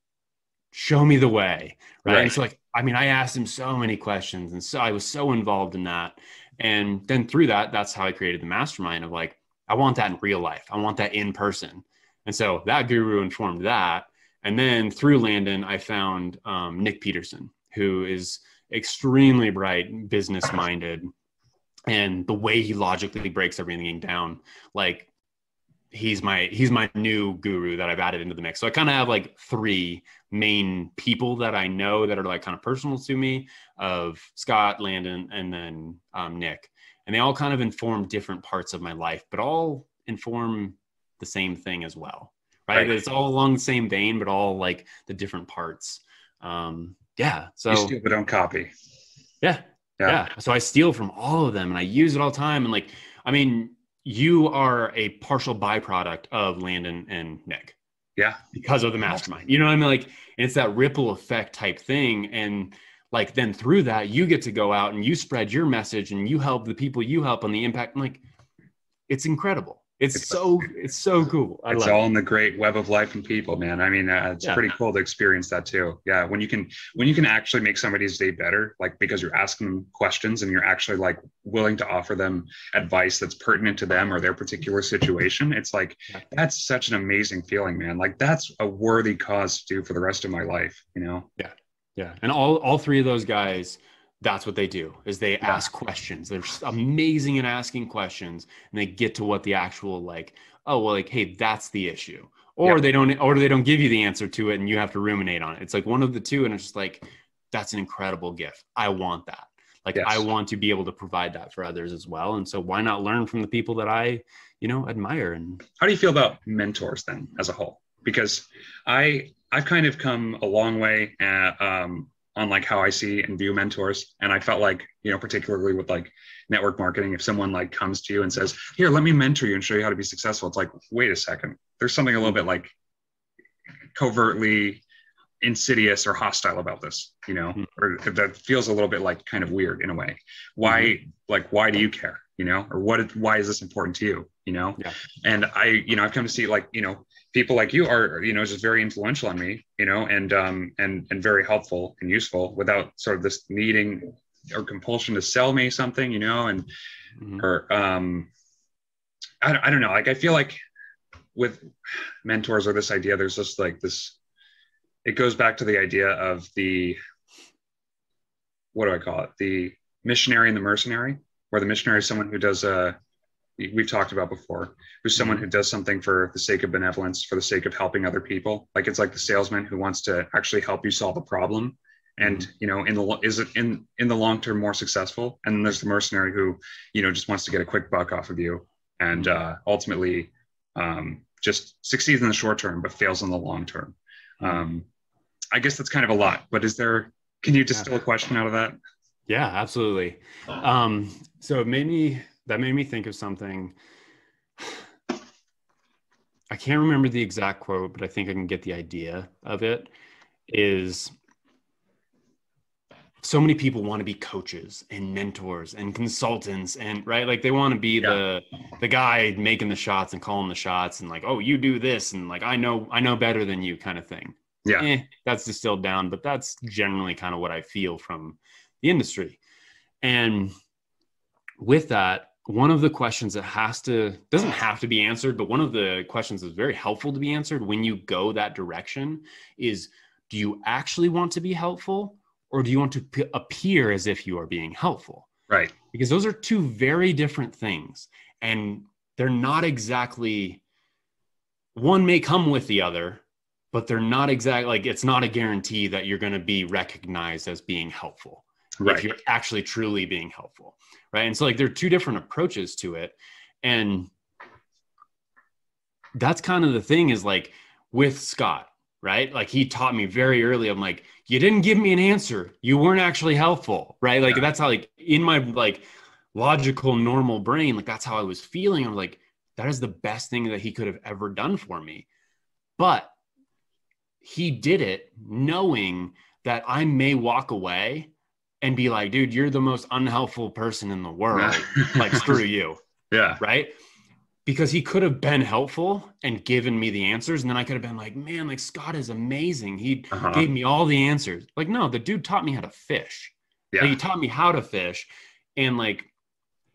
[SPEAKER 2] Show me the way. Right. And so like, I asked him so many questions, and so I was so involved in that. And then through that, that's how I created the mastermind of like, I want that in real life. I want that in person. And so that guru informed that. And then through Landon, I found Nick Peterson, who is extremely bright, business minded, and the way he logically breaks everything down, like, he's my new guru that I've added into the mix. So I kind of have like three main people that I know that are like kind of personal to me, of Scott, Landon, and then Nick. And they all kind of inform different parts of my life, but all inform the same thing as well. Right. It's all along the same vein, but all like the different parts. So
[SPEAKER 1] you steal but don't copy.
[SPEAKER 2] Yeah. So I steal from all of them, and I use it all the time. And like, you are a partial byproduct of Landon and Nick. Yeah. Because of the mastermind. You know what I mean? Like, it's that ripple effect type thing. And like, then through that, you get to go out and you spread your message, and you help the people you help on the impact. And like, it's incredible. It's so cool.
[SPEAKER 1] It's all in the great web of life and people, man. It's pretty cool to experience that too. Yeah. When you can actually make somebody's day better, like, because you're asking them questions and you're actually like willing to offer them advice that's pertinent to them or their particular situation. It's like, that's such an amazing feeling, man. Like, that's a worthy cause to do for the rest of my life, Yeah.
[SPEAKER 2] Yeah. And all three of those guys, that's what they do, is they ask questions. They're amazing at asking questions, and they get to what the actual like, oh, well, like, hey, that's the issue. Or they don't give you the answer to it, and you have to ruminate on it. It's like one of the two. And it's just like, that's an incredible gift. I want that. Like, I want to be able to provide that for others as well. And so why not learn from the people that I, admire? And
[SPEAKER 1] how do you feel about mentors then as a whole? Because I've kind of come a long way on like how I see and view mentors. And I felt like, particularly with like network marketing, if someone like comes to you and says, here, let me mentor you and show you how to be successful. It's like, wait a second, there's something a little bit like covertly insidious or hostile about this, or that feels a little bit like kind of weird in a way. Why do you care? Or why is this important to you? And I've come to see like, people like you are, just very influential on me, and very helpful and useful without sort of this needing or compulsion to sell me something, or I don't know. Like, I feel like with mentors or this idea, there's just like this, it goes back to the idea of the what do I call it? The missionary and the mercenary, where the missionary is someone who does we've talked about before, who's someone who does something for the sake of benevolence, for the sake of helping other people. Like it's like the salesman who wants to actually help you solve a problem, and in the long term more successful. And then there's the mercenary who just wants to get a quick buck off of you, and ultimately just succeeds in the short term but fails in the long term. I guess that's kind of a lot, but can you distill a question out of that?
[SPEAKER 2] Yeah, absolutely. So that made me think of something. I can't remember the exact quote, but I think I can get the idea of it. Is so many people want to be coaches and mentors and consultants, and right, like they want to be the guy making the shots and calling the shots, and like, oh, you do this, and like I know better than you, kind of thing. Yeah, that's distilled down, but that's generally kind of what I feel from the industry. And with that, one of the questions that doesn't have to be answered, but one of the questions that's very helpful to be answered when you go that direction is, do you actually want to be helpful, or do you want to appear as if you are being helpful?
[SPEAKER 1] Right.
[SPEAKER 2] Because those are two very different things, and they're not exactly, one may come with the other, but they're not exactly, like, it's not a guarantee that you're going to be recognized as being helpful. Right. If you're actually truly being helpful. Right. And so like there are two different approaches to it. And that's kind of the thing is like with Scott, right? Like he taught me very early. I'm like, you didn't give me an answer. You weren't actually helpful. Right. Like that's how, like in my like logical, normal brain, like that's how I was feeling. I'm like, that is the best thing that he could have ever done for me. But he did it knowing that I may walk away and be like, dude, you're the most unhelpful person in the world. Like, screw you.
[SPEAKER 1] Yeah.
[SPEAKER 2] Right. Because he could have been helpful and given me the answers. And then I could have been like, man, like Scott is amazing. He gave me all the answers. Like, no, the dude taught me how to fish. Yeah. Like, he taught me how to fish and like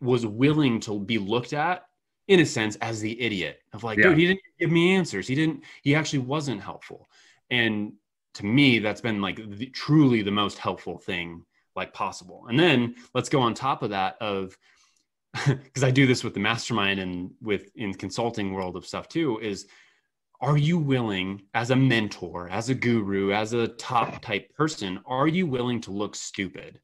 [SPEAKER 2] was willing to be looked at in a sense as the idiot of like, dude, he didn't give me answers. He actually wasn't helpful. And to me, that's been like truly the most helpful thing like possible. And then let's go on top of that of, because I do this with the mastermind and in consulting world of stuff too, is are you willing as a mentor, as a guru, as a top type person, are you willing to look stupid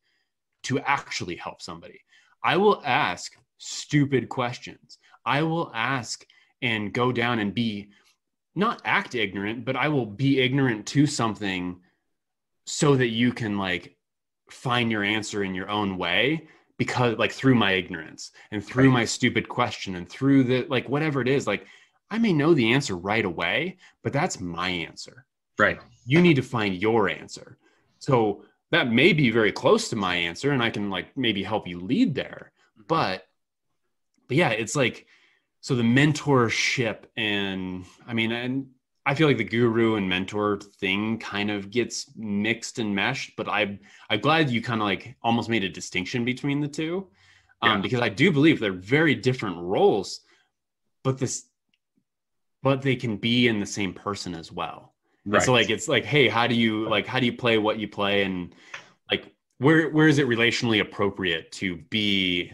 [SPEAKER 2] to actually help somebody? I will ask stupid questions. I will ask and go down and be not act ignorant, but I will be ignorant to something so that you can like find your answer in your own way, because like through my ignorance and through my stupid question and through the, like, whatever it is, like I may know the answer right away, but that's my answer.
[SPEAKER 1] Right.
[SPEAKER 2] You need to find your answer. So that may be very close to my answer and I can like maybe help you lead there. But yeah, it's like, so the mentorship and I feel like the guru and mentor thing kind of gets mixed and meshed, but I'm glad you kind of like almost made a distinction between the two, because I do believe they're very different roles, but they can be in the same person as well. Right. And so like, it's like, hey, how do you play what you play? And like, where is it relationally appropriate to be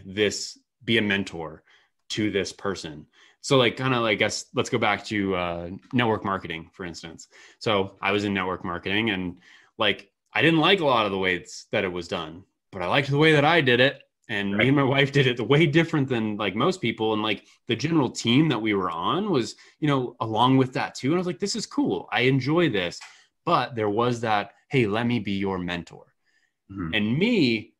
[SPEAKER 2] a mentor to this person? So like, kind of like, I guess, let's go back to network marketing, for instance. So I was in network marketing and like, I didn't like a lot of the ways that it was done, but I liked the way that I did it. And me and my wife did it the way different than like most people. And like the general team that we were on was, along with that too. And I was like, this is cool. I enjoy this. But there was that, hey, let me be your mentor. Mm-hmm. And me,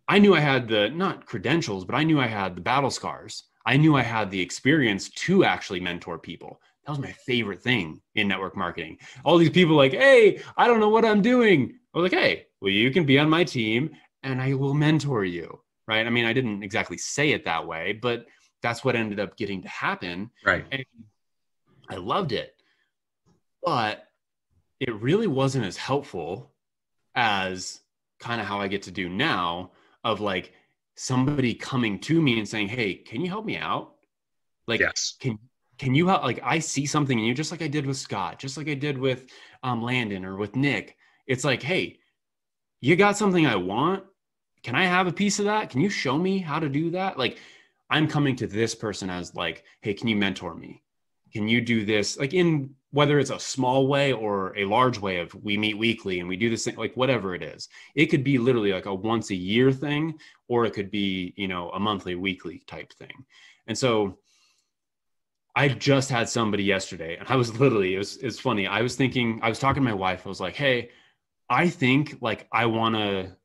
[SPEAKER 2] I knew I had the, not credentials, but I knew I had the battle scars. I knew I had the experience to actually mentor people. That was my favorite thing in network marketing. All these people like, hey, I don't know what I'm doing. I was like, hey, well, you can be on my team and I will mentor you. Right. I mean, I didn't exactly say it that way, but that's what ended up getting to happen.
[SPEAKER 1] Right.
[SPEAKER 2] And I loved it, but it really wasn't as helpful as kind of how I get to do now of like, somebody coming to me and saying, hey, can you help me out? Like, yes. Can you help? Like, I see something in you, just like I did with Scott, just like I did with Landon or with Nick. It's like, hey, you got something I want. can I have a piece of that? Can you show me how to do that? Like, I'm coming to this person as like, hey, can you mentor me? Can you do this? Like, in whether it's a small way or a large way of we meet weekly and we do this thing, like whatever it is, it could be literally like a once a year thing, or it could be, you know, a monthly, weekly type thing. And so I just had somebody yesterday, and I was literally, it's funny. I was talking to my wife. I was like, hey, I think like I want to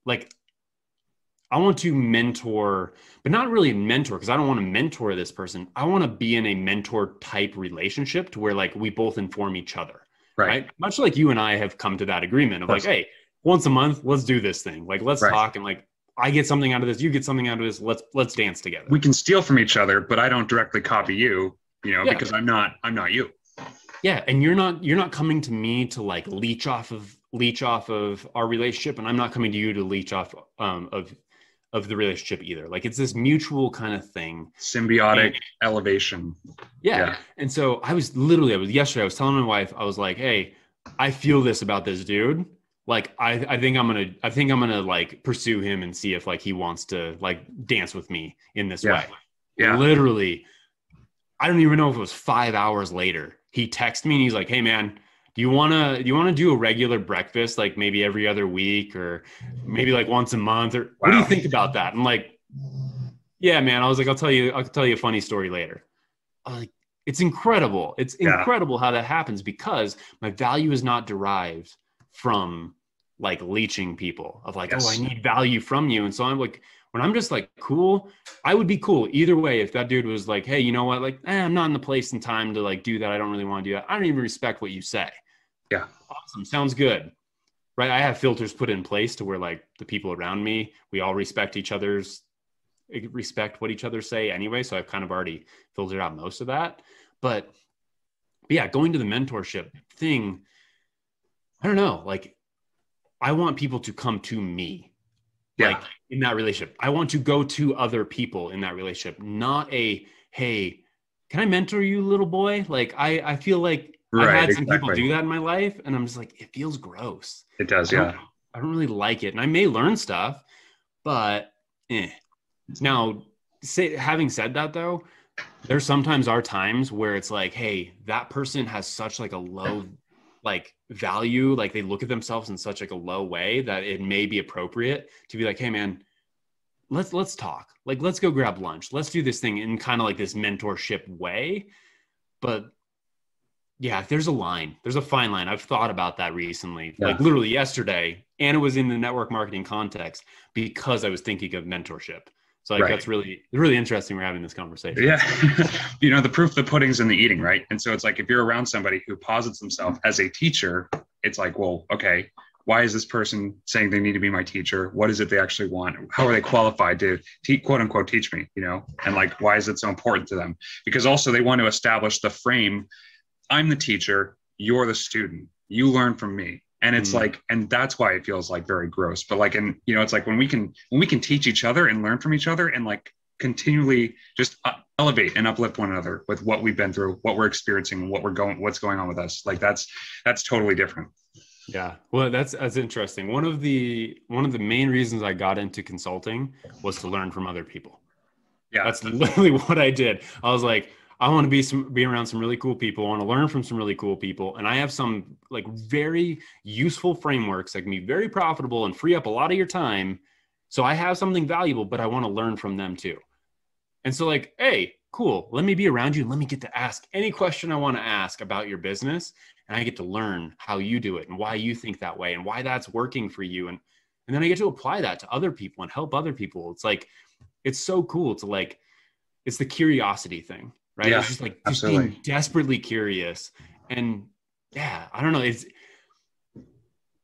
[SPEAKER 2] mentor, but not really mentor, because I don't want to mentor this person. I want to be in a mentor type relationship to where like we both inform each other, right? Much like you and I have come to that agreement of like, hey, once a month, let's do this thing. Like, let's talk, and like, I get something out of this, you get something out of this. Let's dance together.
[SPEAKER 1] We can steal from each other, but I don't directly copy you, you know, because I'm not you.
[SPEAKER 2] Yeah. And you're not coming to me to like leech off of our relationship. And I'm not coming to you to leech off of the relationship either. Like, it's this mutual kind of thing.
[SPEAKER 1] Symbiotic elevation.
[SPEAKER 2] Yeah. And so yesterday, I was telling my wife, I was like, hey, I feel this about this dude. Like, I think I'm gonna like pursue him and see if like he wants to like dance with me in this way. Yeah. Literally, I don't even know if it was 5 hours later, he texted me and he's like, hey man, do you want to do a regular breakfast, like maybe every other week or maybe like once a month, or what do you think about that? I'm like, yeah, man. I was like, I'll tell you a funny story later. Like, it's incredible. It's incredible how that happens, because my value is not derived from like leeching people of like, oh, I need value from you. And so I'm like, when I'm just like, cool, I would be cool either way. If that dude was like, hey, you know what? Like, I'm not in the place and time to like do that. I don't really want to do that. I don't even respect what you say.
[SPEAKER 1] Yeah.
[SPEAKER 2] Awesome. Sounds good. Right. I have filters put in place to where like the people around me, we all respect what each other say anyway. So I've kind of already filtered out most of that. But yeah, going to the mentorship thing, I don't know. Like, I want people to come to me. Like, in that relationship, I want to go to other people in that relationship, not a, hey, can I mentor you, little boy? Like, I feel like I've had some people do that in my life, and I'm just like, it feels gross.
[SPEAKER 1] It does.
[SPEAKER 2] I don't really like it. And I may learn stuff, but Now, having said that though, there sometimes are times where it's like, hey, that person has such like a low like value, like they look at themselves in such like a low way that it may be appropriate to be like, hey man, let's talk. Like, let's go grab lunch. Let's do this thing in kind of like this mentorship way. But yeah, there's a fine line. I've thought about that recently, like literally yesterday, and it was in the network marketing context because I was thinking of mentorship. So like, that's really interesting. We're having this conversation.
[SPEAKER 1] Yeah. You know, the proof of the pudding's in the eating, right? And so it's like, if you're around somebody who posits themselves as a teacher, it's like, well, okay, why is this person saying they need to be my teacher? What is it they actually want? How are they qualified to quote unquote teach me, you know? And like, why is it so important to them? Because also they want to establish the frame. I'm the teacher, you're the student, you learn from me. And it's like, and that's why it feels like very gross. But like, and you know, it's like when we can teach each other and learn from each other and like continually just elevate and uplift one another with what we've been through, what we're experiencing, what's going on with us. Like that's totally different.
[SPEAKER 2] Yeah. Well, that's interesting. One of the main reasons I got into consulting was to learn from other people. Yeah. That's literally what I did. I was like, I want to be around some really cool people. I want to learn from some really cool people. And I have some like very useful frameworks that can be very profitable and free up a lot of your time. So I have something valuable, but I want to learn from them too. And so like, hey, cool. Let me be around you. Let me get to ask any question I want to ask about your business. And I get to learn how you do it and why you think that way and why that's working for you. And then I get to apply that to other people and help other people. It's like, it's so cool to like, it's the curiosity thing. Right. Yeah, it's just like being desperately curious. And yeah, I don't know. It's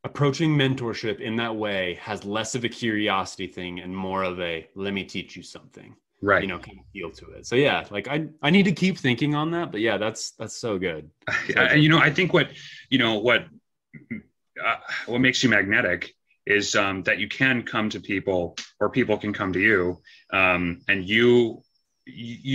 [SPEAKER 2] approaching mentorship in that way has less of a curiosity thing and more of a, let me teach you something, right? You know, kind of feel to it. So yeah, like I need to keep thinking on that, but yeah, that's so good.
[SPEAKER 1] You know, I think what makes you magnetic is that you can come to people or people can come to you and you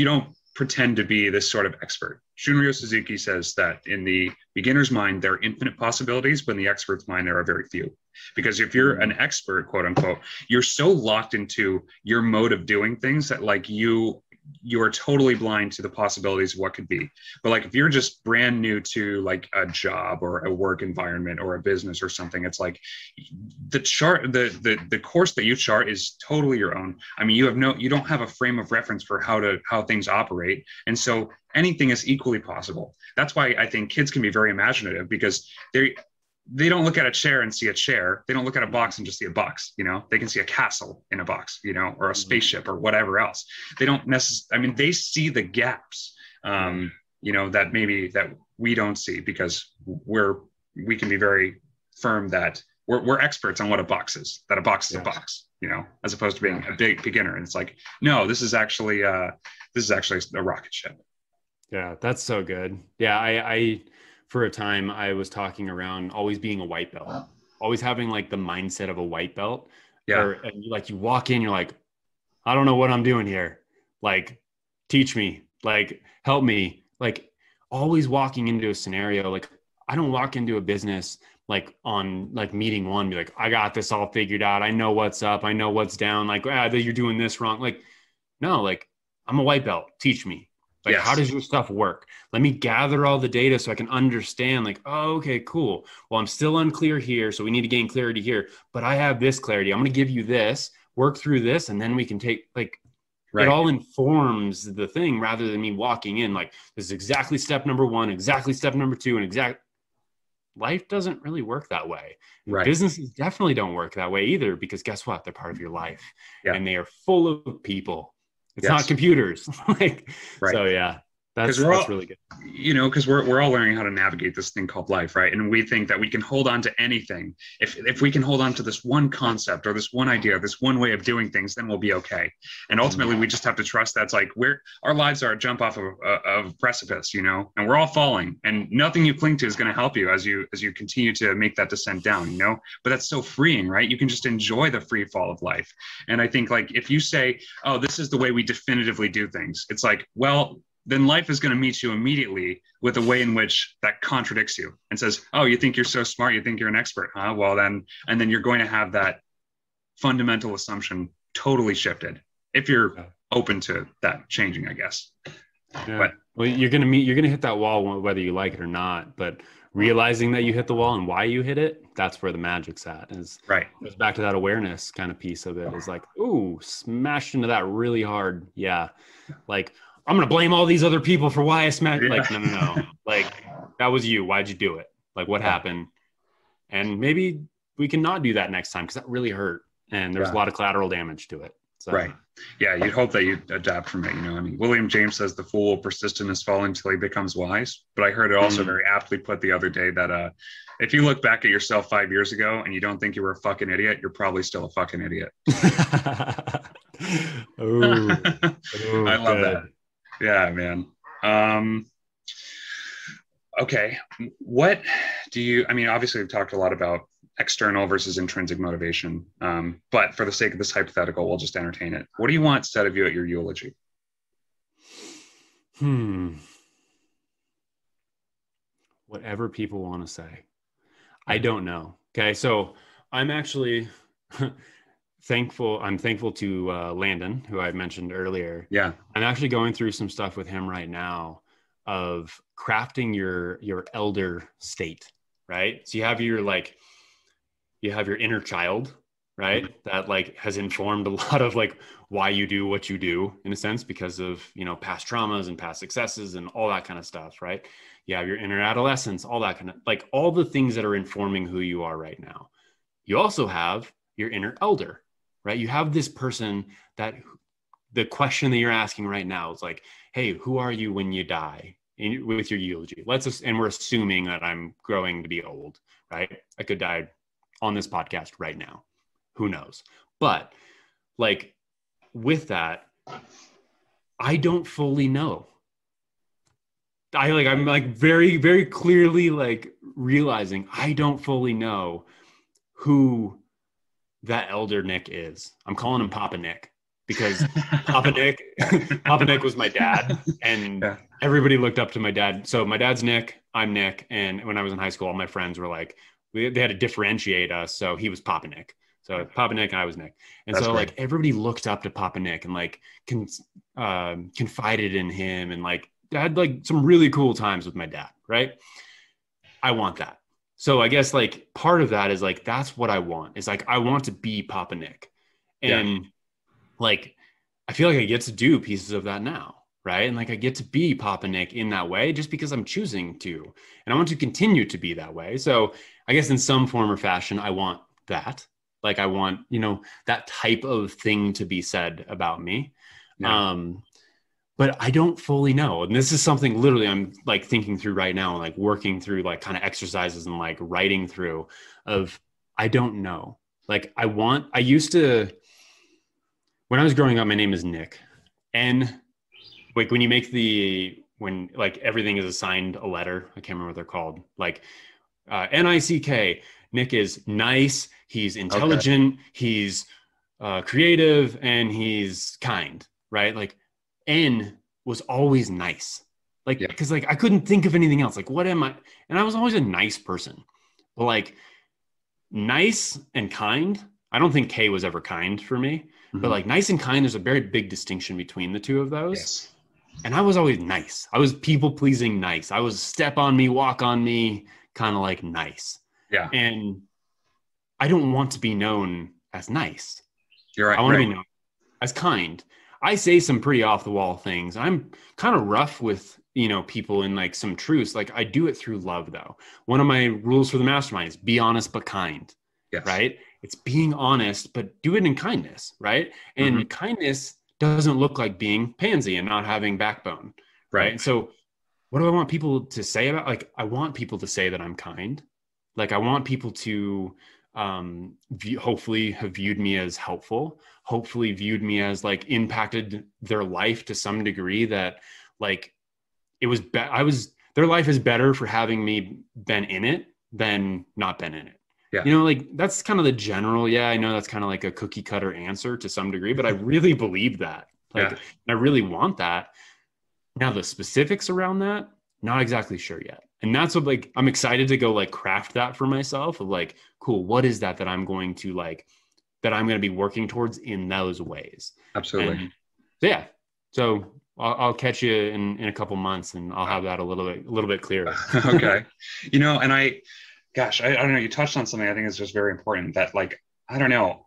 [SPEAKER 1] don't pretend to be this sort of expert. Shunryu Suzuki says that in the beginner's mind, there are infinite possibilities, but in the expert's mind, there are very few. Because if you're an expert, quote unquote, you're so locked into your mode of doing things that like you are totally blind to the possibilities of what could be. But like if you're just brand new to like a job or a work environment or a business or something, it's like the chart, the course that you chart is totally your own. I mean, you don't have a frame of reference for how things operate. And so anything is equally possible. That's why I think kids can be very imaginative, because they don't look at a chair and see a chair. They don't look at a box and just see a box. They can see a castle in a box, or a spaceship or whatever else. They don't necessarily, I mean, they see the gaps, that maybe that we don't see, because we can be very firm that we're experts on what a box is, that a box is a box, as opposed to being a big beginner. And it's like, no, this is actually a rocket ship.
[SPEAKER 2] Yeah, that's so good. Yeah. I for a time, I was talking around always being a white belt, always having like the mindset of a white belt. Yeah. And like you walk in, you're like, I don't know what I'm doing here. Like, teach me, like, help me. Like always walking into a scenario. Like I don't walk into a business like on like meeting one, be like, I got this all figured out. I know what's up. I know what's down. Like, you're doing this wrong. Like, no, like I'm a white belt. Teach me. Like, how does your stuff work? Let me gather all the data so I can understand, like, oh, okay, cool. Well, I'm still unclear here. So we need to gain clarity here, but I have this clarity. I'm going to give you this, work through this. And then we can take like, it all informs the thing rather than me walking in. Like this is exactly step number one, exactly step number two, and life doesn't really work that way. Right. Businesses definitely don't work that way either, because guess what? They're part of your life and they are full of people. It's not computers. So yeah, that's really good.
[SPEAKER 1] Because we're all learning how to navigate this thing called life, right? And we think that we can hold on to anything. If we can hold on to this one concept or this one idea, this one way of doing things, then we'll be okay. And ultimately, we just have to trust that's like our lives are a jump off of a precipice, and we're all falling, and nothing you cling to is going to help you as you continue to make that descent down, But that's so freeing, right? You can just enjoy the free fall of life. And I think like if you say, oh, this is the way we definitively do things, it's like, well, then life is going to meet you immediately with a way in which that contradicts you and says, oh, you think you're so smart, you think you're an expert, huh? Well, then you're going to have that fundamental assumption totally shifted if you're open to that changing, I guess.
[SPEAKER 2] Yeah. But well, you're going to hit that wall whether you like it or not, but realizing that you hit the wall and why you hit it, that's where the magic's at. It goes back to that awareness kind of piece of it. Is like, ooh, smashed into that really hard. Yeah. Like, I'm going to blame all these other people for why I smashed. Yeah. Like, no. Like, that was you. Why'd you do it? Like, what happened? And maybe we can not do that next time, because that really hurt. And there's a lot of collateral damage to it. So.
[SPEAKER 1] Right. Yeah. You'd hope that you adapt from it. I mean, William James says the fool will persist in his folly until he becomes wise. But I heard it also very aptly put the other day that if you look back at yourself 5 years ago and you don't think you were a fucking idiot, you're probably still a fucking idiot.
[SPEAKER 2] Ooh,
[SPEAKER 1] I love that. Yeah, man. Okay. What do you, I mean, obviously we've talked a lot about external versus intrinsic motivation. But for the sake of this hypothetical, we'll just entertain it. What do you want said of you at your eulogy?
[SPEAKER 2] Whatever people want to say. I don't know. Okay. So I'm actually thankful. I'm thankful to Landon, who I mentioned earlier.
[SPEAKER 1] Yeah.
[SPEAKER 2] I'm actually going through some stuff with him right now of crafting your elder state, right? So you have your inner child, right? That like has informed a lot of like why you do what you do in a sense, because of, past traumas and past successes and all that kind of stuff, right? You have your inner adolescence, all that kind of like all the things that are informing who you are right now. You also have your inner elder, right? You have this person that the question that you're asking right now is like, hey, who are you when you die with your eulogy? And we're assuming that I'm growing to be old, right? I could die on this podcast right now. Who knows? But like with that, I don't fully know. I'm like very, very clearly like realizing I don't fully know who that elder Nick is. I'm calling him Papa Nick because Papa Nick was my dad. And everybody looked up to my dad. So my dad's Nick, I'm Nick. And when I was in high school, all my friends were like, they had to differentiate us. So he was Papa Nick. So Papa Nick and I was Nick. And
[SPEAKER 3] That's
[SPEAKER 2] so
[SPEAKER 3] great.
[SPEAKER 2] like everybody looked up to Papa Nick and like confided in him and like had like some really cool times with my dad. Right. I want that. So I guess like part of that is like, that's what I want. Is like, I want to be Papa Nick. And like, I feel like I get to do pieces of that now. Right. And like, I get to be Papa Nick in that way just because I'm choosing to, and I want to continue to be that way. So I guess in some form or fashion, I want that. Like, I want, you know, that type of thing to be said about me.
[SPEAKER 3] Yeah.
[SPEAKER 2] But I don't fully know. And this is something literally I'm like thinking through right now, like working through like kind of exercises and like writing through of, I don't know. Like I used to, when I was growing up, my name is Nick. And like when you make when like everything is assigned a letter, I can't remember what they're called. Like Nick. Nick is nice. He's intelligent. Okay. He's creative, and he's kind, right? Like N was always nice. Like, because like I couldn't think of anything else. Like, what am I? And I was always a nice person. But like nice and kind, I don't think K was ever kind for me. Mm-hmm. But like nice and kind, there's a very big distinction between the two of those. Yes. And I was always nice. I was people pleasing nice. I was step on me, walk on me, kind of like nice. Yeah. And I don't want to be known as nice. You're right. I want to be known as kind. I say some pretty off the wall things. I'm kind of rough with, you know, people in like some truths. Like I do it through love though. One of my rules for the mastermind is be honest, but kind. Yes. Right. It's being honest, but do it in kindness. Right. And kindness doesn't look like being pansy and not having backbone. Right. And so what do I want people to say about, like, I want people to say that I'm kind. Like I want people to hopefully have viewed me as helpful, hopefully viewed me as like impacted their life to some degree, that like it was, their life is better for having me been in it than not been in it. Yeah. You know, like that's kind of the general, I know that's kind of like a cookie cutter answer to some degree, but I really believe that. Like, and I really want that. Now the specifics around that, not exactly sure yet. And that's what, like, I'm excited to go like craft that for myself of like, cool, what is that I'm going to like, that I'm going to be working towards in those ways. Absolutely. And so I'll catch you in a couple months and I'll have that a little bit clearer.
[SPEAKER 3] Okay. You know, and I don't know, you touched on something I think is just very important, that like, I don't know,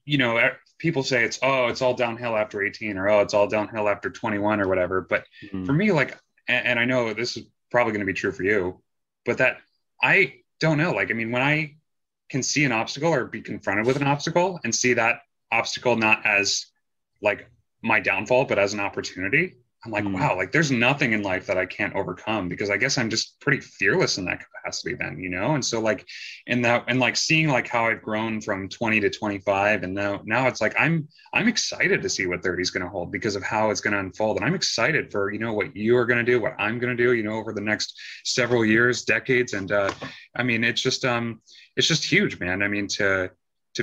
[SPEAKER 3] you know, people say it's all downhill after 18, or, it's all downhill after 21 or whatever. But for me, like, and I know this is probably going to be true for you, but that I don't know. Like, I mean, when I can see an obstacle or be confronted with an obstacle and see that obstacle not as like my downfall, but as an opportunity, I'm like, wow, like there's nothing in life that I can't overcome, because I guess I'm just pretty fearless in that capacity then, you know? And so like in that, and like seeing like how I've grown from 20 to 25. And now it's like, I'm excited to see what 30 is going to hold because of how it's going to unfold. And I'm excited for, you know, what you are going to do, what I'm going to do, you know, over the next several years, decades. And I mean, it's just huge, man. I mean, to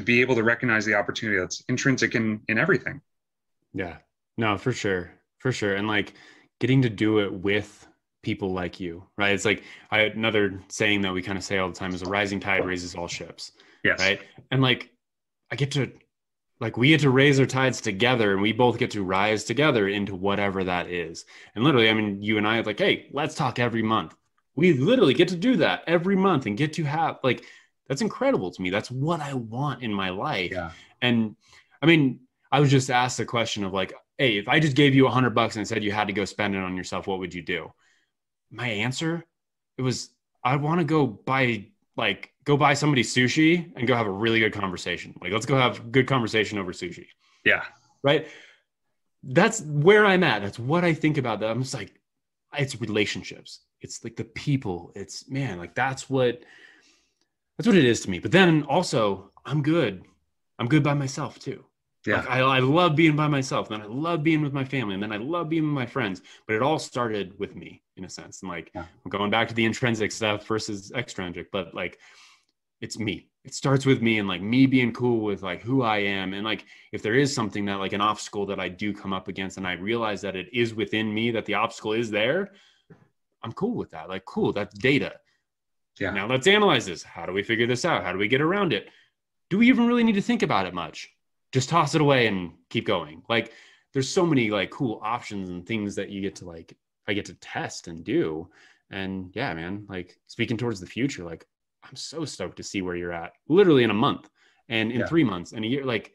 [SPEAKER 3] be able to recognize the opportunity that's intrinsic in everything.
[SPEAKER 2] Yeah, no, for sure. For sure. And like getting to do it with people like you, right? It's like another saying that we kind of say all the time is a rising tide raises all ships. Yes. Right. And like, we get to raise our tides together, and we both get to rise together into whatever that is. And literally, I mean, you and I are like, hey, let's talk every month. We literally get to do that every month and get to have like, that's incredible to me. That's what I want in my life. Yeah. And I mean, I was just asked the question of like, hey, if I just gave you $100 and said you had to go spend it on yourself, what would you do? My answer, it was, I want to go buy somebody sushi and go have a really good conversation. Like, let's go have a good conversation over sushi. Yeah. Right. That's where I'm at. That's what I think about that. I'm just like, it's relationships. It's like the people. It's, man, like that's what it is to me. But then also I'm good by myself too. Yeah. Like I love being by myself, then I love being with my family, and then I love being with my friends. But it all started with me in a sense. And like, I'm going back to the intrinsic stuff versus extrinsic, but like, it's me. it starts with me and like me being cool with like who I am. And like, if there is something that like an obstacle that I do come up against and I realize that it is within me, that the obstacle is there, I'm cool with that. Like, cool, that's data.
[SPEAKER 3] Yeah.
[SPEAKER 2] Now let's analyze this. How do we figure this out? How do we get around it? Do we even really need to think about it much? Just toss it away and keep going. Like, there's so many like cool options and things that you get to like, I get to test and do. And yeah, man, like speaking towards the future, like I'm so stoked to see where you're at literally in a month and in 3 months and a year. Like,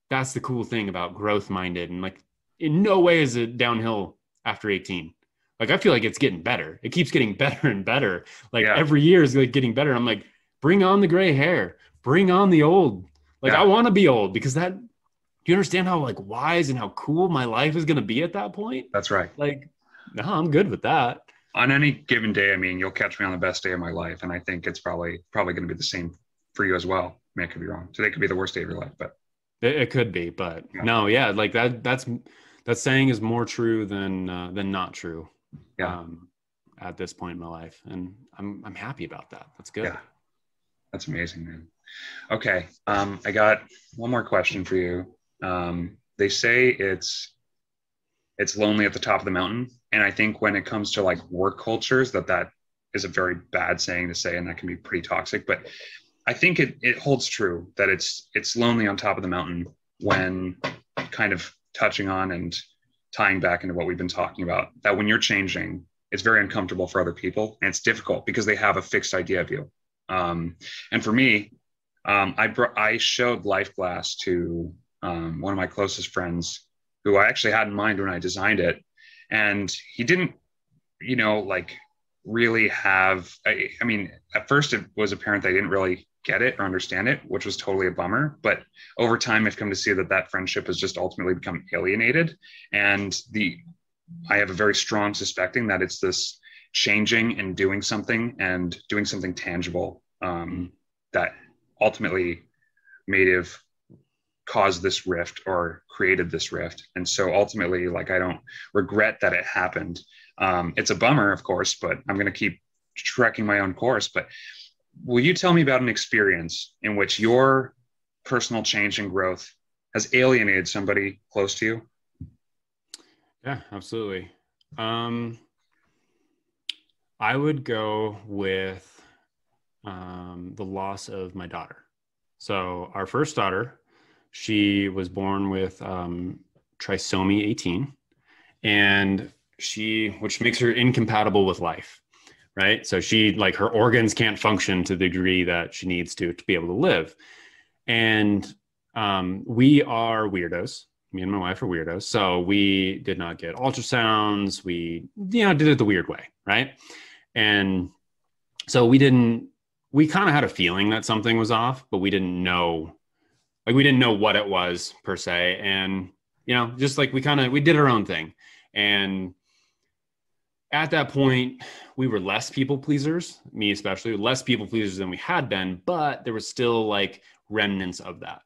[SPEAKER 2] that's the cool thing about growth minded. And like, in no way is it downhill after 18. Like, I feel like it's getting better. It keeps getting better and better. Like every year is like getting better. I'm like, bring on the gray hair, bring on the old. Like, I want to be old because do you understand how like wise and how cool my life is going to be at that point?
[SPEAKER 3] That's right.
[SPEAKER 2] Like, no, I'm good with that.
[SPEAKER 3] On any given day, I mean, you'll catch me on the best day of my life. And I think it's probably going to be the same for you as well. I mean, I could be wrong. Today could be the worst day of your life, but
[SPEAKER 2] it could be, but no, yeah. Like that saying is more true than not true.
[SPEAKER 3] Yeah.
[SPEAKER 2] At this point in my life. And I'm happy about that. That's good.
[SPEAKER 3] Yeah. That's amazing, man. Okay. I got one more question for you. They say it's lonely at the top of the mountain. And I think when it comes to like work cultures, that is a very bad saying to say, and that can be pretty toxic, but I think it holds true that it's lonely on top of the mountain, when kind of touching on and tying back into what we've been talking about, that when you're changing, it's very uncomfortable for other people. And it's difficult because they have a fixed idea of you. And for me, I showed lifeGlass to one of my closest friends who I actually had in mind when I designed it. And he didn't, like really have, I mean, at first it was apparent that I didn't really get it or understand it, which was totally a bummer. But over time, I've come to see that friendship has just ultimately become alienated. And I have a very strong suspecting that it's this changing and doing something tangible that ultimately may have caused this rift or created this rift. And so ultimately, like, I don't regret that it happened. It's a bummer, of course, but I'm going to keep trekking my own course. But will you tell me about an experience in which your personal change and growth has alienated somebody close to you?
[SPEAKER 2] Yeah, absolutely. I would go with the loss of my daughter. So our first daughter, she was born with trisomy 18, and which makes her incompatible with life, right? So her organs can't function to the degree that she needs to be able to live. And we are weirdos. Me and my wife are weirdos. So we did not get ultrasounds. We, did it the weird way, right? And so we kind of had a feeling that something was off, but we didn't know what it was per se. And, just like we did our own thing. And at that point, we were less people pleasers, me especially, less people pleasers than we had been, but there was still like remnants of that.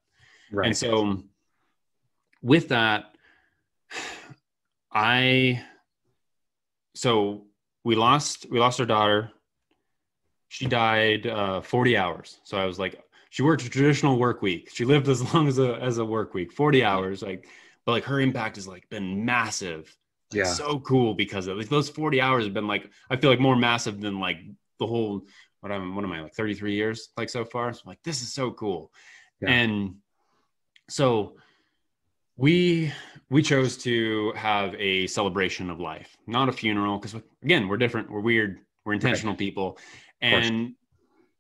[SPEAKER 2] Right. And so with that, we lost our daughter. She died 40 hours. So I was like, she worked a traditional work week. She lived as long as a work week, 40 hours. But her impact has been massive. Yeah. So cool because of those 40 hours have been I feel like more massive than the whole, what am I 33 years so far. So I'm this is so cool. Yeah. And so we chose to have a celebration of life, not a funeral. Cause again, we're different. We're weird. We're intentional people. And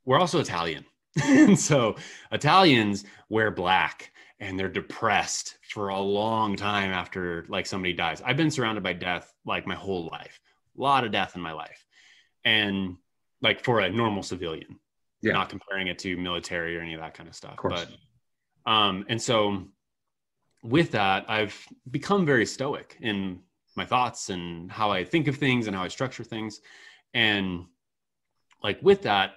[SPEAKER 2] we're also Italian. And so Italians wear black and they're depressed for a long time after somebody dies. I've been surrounded by death my whole life, a lot of death in my life. And for a normal civilian, not comparing it to military or any of that kind of stuff. But, and so with that, I've become very stoic in my thoughts and how I think of things and how I structure things. And with that,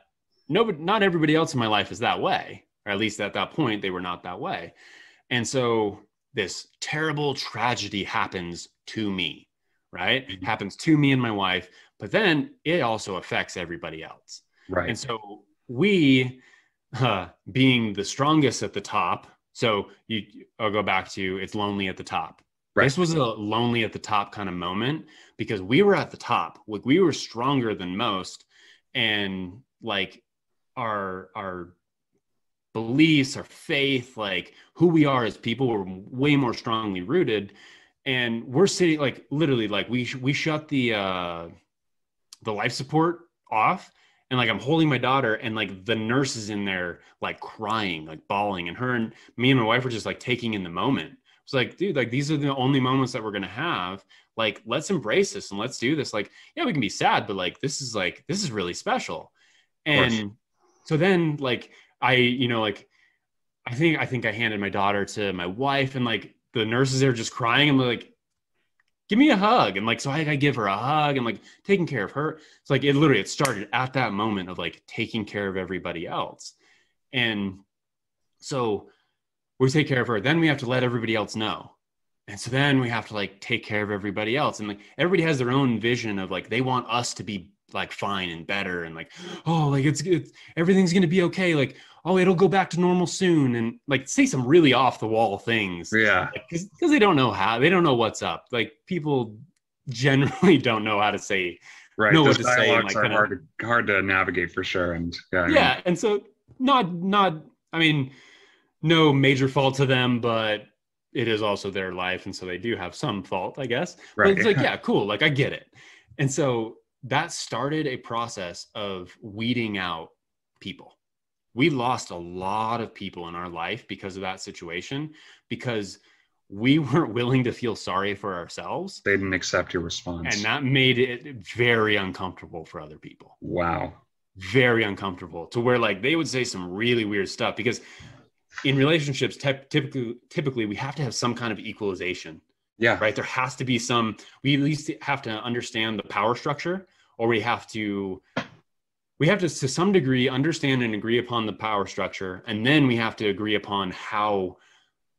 [SPEAKER 2] not everybody else in my life is that way, or at least at that point, they were not that way. And so this terrible tragedy happens to me, right? Mm-hmm. It happens to me and my wife, but then it also affects everybody else. Right. And so we being the strongest at the top. So I'll go back to it's lonely at the top.
[SPEAKER 3] Right.
[SPEAKER 2] This was a lonely at the top kind of moment because we were at the top. Like we were stronger than most, and like our beliefs, our faith, like who we are as people were way more strongly rooted. And we're sitting like literally like we shut the life support off, and like I'm holding my daughter, and like the nurse is in there like crying, like bawling, and her and me and my wife were just like taking in the moment. It's like, dude, like these are the only moments that we're gonna have. Like, let's embrace this and let's do this. Like, yeah, we can be sad, but like this is really special. And so then like like I think I handed my daughter to my wife, and like the nurses are just crying and like, give me a hug. And like, so I give her a hug and like taking care of her. It's like, it started at that moment of like taking care of everybody else. And so we take care of her. Then we have to let everybody else know. And so then we have to like take care of everybody else. And like, everybody has their own vision of like, they want us to be like fine and better. And like, oh, like it's everything's going to be okay. Like, oh, it'll go back to normal soon. And like say some really off the wall things.
[SPEAKER 3] Yeah.
[SPEAKER 2] Because they don't know what's up. Like people generally don't know how to say,
[SPEAKER 3] right.
[SPEAKER 2] Know
[SPEAKER 3] Those
[SPEAKER 2] what to say.
[SPEAKER 3] dialogues
[SPEAKER 2] Like,
[SPEAKER 3] are hard to navigate for sure. And
[SPEAKER 2] yeah. And so I mean, no major fault to them, but it is also their life. And so they do have some fault, I guess.
[SPEAKER 3] Right.
[SPEAKER 2] But it's like, yeah, cool. Like I get it. And so that started a process of weeding out people. We lost a lot of people in our life because of that situation, because we weren't willing to feel sorry for ourselves.
[SPEAKER 3] They didn't accept your response.
[SPEAKER 2] And that made it very uncomfortable for other people.
[SPEAKER 3] Wow.
[SPEAKER 2] Very uncomfortable, to where like they would say some really weird stuff, because in relationships, typically we have to have some kind of equalization.
[SPEAKER 3] Yeah.
[SPEAKER 2] Right. There has to be we at least have to understand the power structure, or we have to some degree understand and agree upon the power structure. And then we have to agree upon how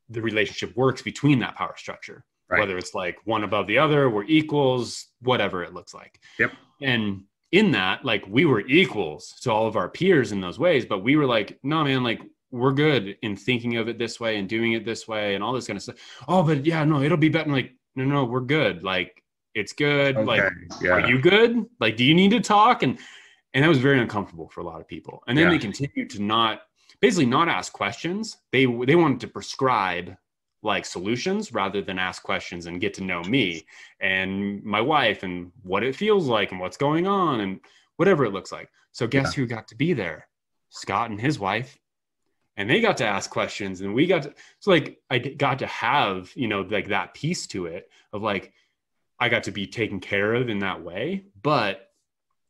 [SPEAKER 2] the relationship works between that power structure, right. Whether it's like one above the other, we're equals, whatever it looks like.
[SPEAKER 3] Yep.
[SPEAKER 2] And in that, like we were equals to all of our peers in those ways, but we were like, no, man, like we're good in thinking of it this way and doing it this way and all this kind of stuff. Oh, but yeah, no, it'll be better. Like, no, we're good. Like, it's good. Okay. Like, yeah. Are you good? Like, do you need to talk? And that was very uncomfortable for a lot of people. And then they continued to not ask questions. They wanted to prescribe like solutions rather than ask questions and get to know me and my wife and what it feels like and what's going on and whatever it looks like. So guess who got to be there? Scott and his wife. And they got to ask questions, and so like I got to have, like that piece to it of like, I got to be taken care of in that way, but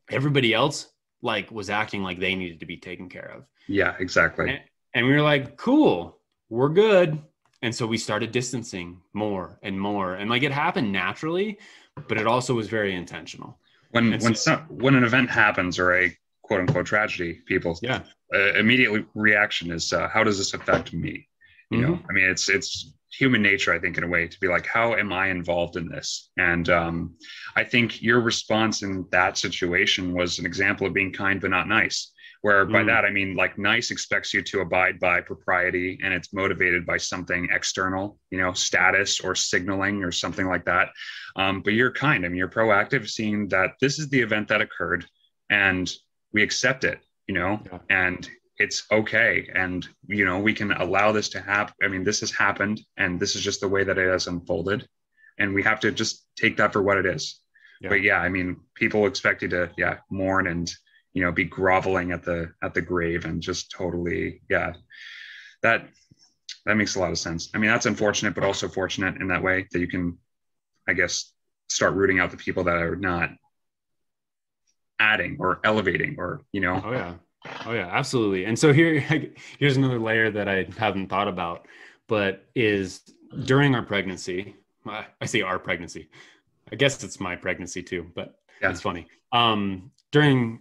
[SPEAKER 2] everybody else like was acting like they needed to be taken care of.
[SPEAKER 3] Yeah, exactly.
[SPEAKER 2] And we were like, cool, we're good. And so we started distancing more and more, and like it happened naturally, but it also was very intentional.
[SPEAKER 3] When an event happens or a quote unquote tragedy, people's immediate reaction is, how does this affect me? You know, I mean, it's human nature, I think, in a way, to be like, how am I involved in this? And I think your response in that situation was an example of being kind but not nice. Where by that, I mean, like, nice expects you to abide by propriety, and it's motivated by something external, status or signaling or something like that. But you're kind. I mean, you're proactive, seeing that this is the event that occurred and we accept it, and it's okay. And, we can allow this to happen. I mean, this has happened, and this is just the way that it has unfolded. And we have to just take that for what it is. Yeah. But yeah, I mean, people expect you to, mourn and, be groveling at the grave and just totally, that makes a lot of sense. I mean, that's unfortunate, but also fortunate in that way that you can, I guess, start rooting out the people that are not adding or elevating or,
[SPEAKER 2] Oh yeah, absolutely. And so here's another layer that I haven't thought about, but is during our pregnancy, I say our pregnancy, I guess it's my pregnancy too, but it's funny. During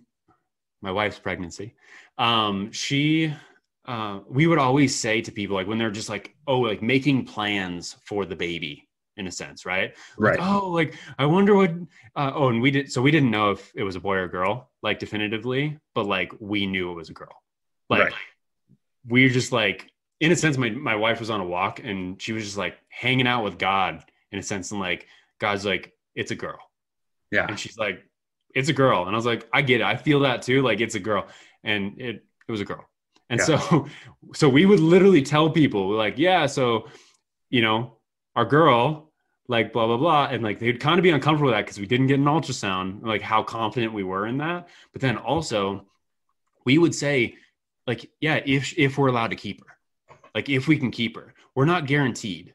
[SPEAKER 2] my wife's pregnancy, we would always say to people, like when they're just like, oh, like making plans for the baby in a sense, right?
[SPEAKER 3] Right.
[SPEAKER 2] Like, oh, like I wonder what, and we didn't know if it was a boy or a girl, like definitively, but like we knew it was a girl. Like we're just like, in a sense, my wife was on a walk and she was just like hanging out with God in a sense. And like, God's like, it's a girl.
[SPEAKER 3] Yeah.
[SPEAKER 2] And she's like, it's a girl. And I was like, I get it. I feel that too. Like, it's a girl. And it was a girl. And so we would literally tell people like, yeah, so, you know, our girl, like blah, blah, blah. And like, they'd kind of be uncomfortable with that because we didn't get an ultrasound, like how confident we were in that. But then also we would say like, yeah, if we're allowed to keep her, like if we can keep her, we're not guaranteed.